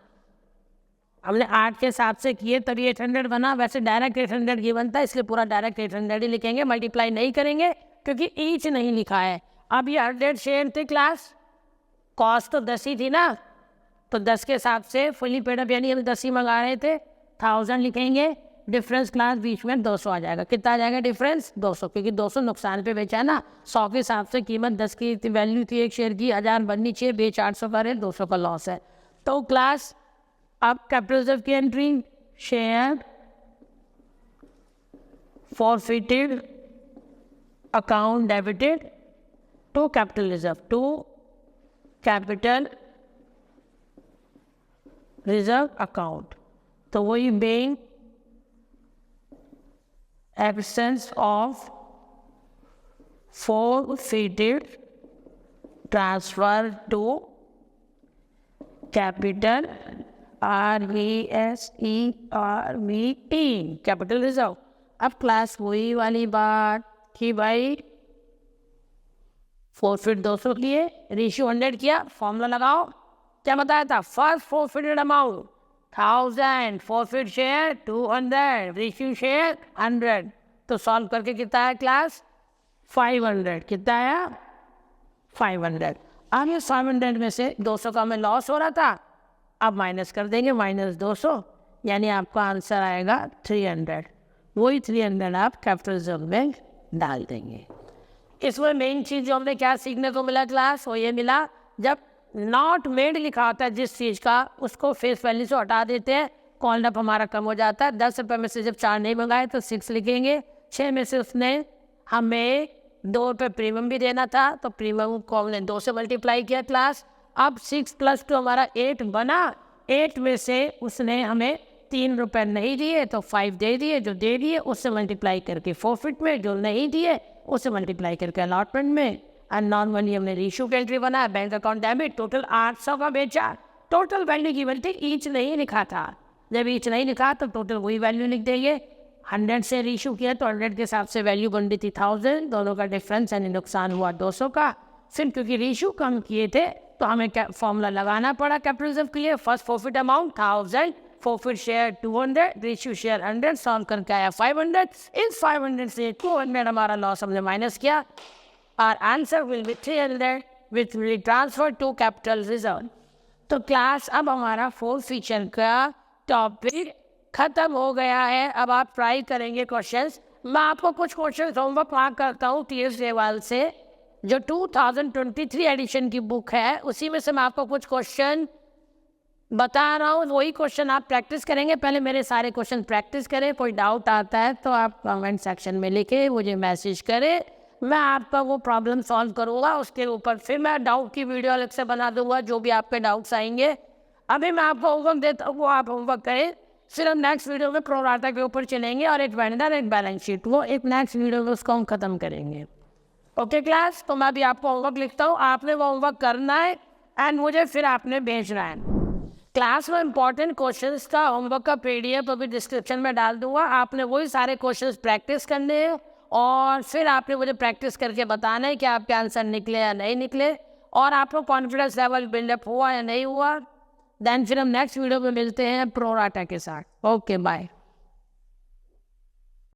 हमने 8 के हिसाब से किए तभी 800 बना। वैसे डायरेक्ट 800 ही बनता है, इसलिए पूरा डायरेक्ट 800 ही लिखेंगे, मल्टीप्लाई नहीं करेंगे क्योंकि ईच नहीं लिखा है। अब ये 100 शेयर थे क्लास, कॉस्ट तो 10 ही थी ना, तो 10 के हिसाब से फुली पेड अप, यानी हम 10 ही मंगा रहे थे, 1000 लिखेंगे। डिफरेंस क्लास बीच में 200 आ जाएगा। कितना आ जाएगा डिफरेंस, 200, क्योंकि 200 नुकसान पे बेचा है ना। 100 के हिसाब से कीमत 10 की वैल्यू थी एक शेयर की, 1000 बननी चाहिए, बेच 800 का रहे, 200 का लॉस है। तो क्लास अब कैपिटल रिजर्व की entry, share forfeited account debited to capital reserve, to capital reserve account, तो वही being absence of forfeited transfer to capital RESERVE capital reserve. अब क्लास वही वाली बात कि भाई फॉरफिट 200 किए, रेशियो 100 किया, फॉर्मूला लगाओ, क्या बताया था, first forfeited amount 1000, forfeit share 200, ratio share 100। तो सॉल्व करके कितना है क्लास, 500, कितना आया 500। अब ये 500 में से 200 का हमें लॉस हो रहा था, अब माइनस कर देंगे, -200, यानी आपका आंसर आएगा 300। वही 300 आप कैपिटल रिजर्व में डाल देंगे। इसमें मेन चीज़ जो हमने क्या सीखने को मिला क्लास, वो ये मिला जब नॉट मेड लिखा होता है जिस चीज़ का, उसको फेस वैल्यू से हटा देते हैं, कॉल्ड अप हमारा कम हो जाता है। 10 रुपये में से जब 4 नहीं मंगाए तो 6 लिखेंगे। 6 में से उसने हमें 2 रुपये प्रीमियम भी देना था, तो प्रीमियम को हमने 2 से मल्टीप्लाई किया क्लास। अब 6 + 2 हमारा 8 बना। 8 में से उसने हमें 3 रुपये नहीं दिए तो 5 दे दिए, जो दे दिए उससे मल्टीप्लाई करके फॉरफिट में, जो नहीं दिए उससे मल्टीप्लाई करके अलॉटमेंट में। एंड नॉर्मली हमने रीशू की एंट्री बनाया, बैंक अकाउंट डेबिट, टोटल 800 का बेचा। टोटल वैल्यू गिवन थी, ईच नहीं लिखा था। जब ईच नहीं लिखा तो टोटल वही वैल्यू लिख देंगे। 100 से रीशू किया तो 100 के हिसाब से वैल्यू बन रही थी 1000, दोनों का डिफरेंस यानी नुकसान हुआ 200 का। फिर क्योंकि रीशू कम किए थे तो हमें फॉर्मूला लगाना पड़ा कैपिटल रिजर्व के लिए। First forfeit amount 1000, forfeit share 200, reissue share 100, solve करके आया 500। इस 500 से 200 हमारा लॉस हमने माइनस किया। Our answer will be 300 which will be transferred to capital reserve। तो क्लास अब हमारा 4 फीचर का टॉपिक खत्म हो गया है। अब आप ट्राई करेंगे क्वेश्चंस। मैं आपको कुछ क्वेश्चंस होमवर्क मार्क करता हूँ टीएस देवाल से, जो 2023 एडिशन की बुक है, उसी में से मैं आपको कुछ क्वेश्चन बता रहा हूँ। वही क्वेश्चन आप प्रैक्टिस करेंगे। पहले मेरे सारे क्वेश्चन प्रैक्टिस करें। कोई डाउट आता है तो आप कमेंट सेक्शन में लिखे, मुझे मैसेज करें, मैं आपका वो प्रॉब्लम सॉल्व करूँगा। उसके ऊपर फिर मैं डाउट की वीडियो अलग से बना दूंगा, जो भी आपके डाउट्स आएंगे। अभी मैं आपको होमवर्क देता हूँ, वो आप होमवर्क करें। फिर हम नेक्स्ट वीडियो में प्रो राटा के ऊपर चलेंगे और एक वेंडर एक बैलेंस शीट, वो एक नेक्स्ट वीडियो में उसको हम ख़त्म करेंगे। ओके क्लास, तो मैं अभी आपको होमवर्क लिखता हूँ, आपने वो होमवर्क करना है एंड मुझे फिर आपने भेजना है। क्लास में इंपॉर्टेंट क्वेश्चंस का होमवर्क का PDF अभी डिस्क्रिप्शन में डाल दूंगा। आपने वही सारे क्वेश्चंस प्रैक्टिस करने हैं और फिर आपने मुझे प्रैक्टिस करके बताना है कि आपके आंसर निकले या नहीं निकले, और आपको कॉन्फिडेंस लेवल बिल्डअप हुआ या नहीं हुआ। देन फिर हम नेक्स्ट वीडियो में मिलते हैं प्रो राटा के साथ। Okay bye.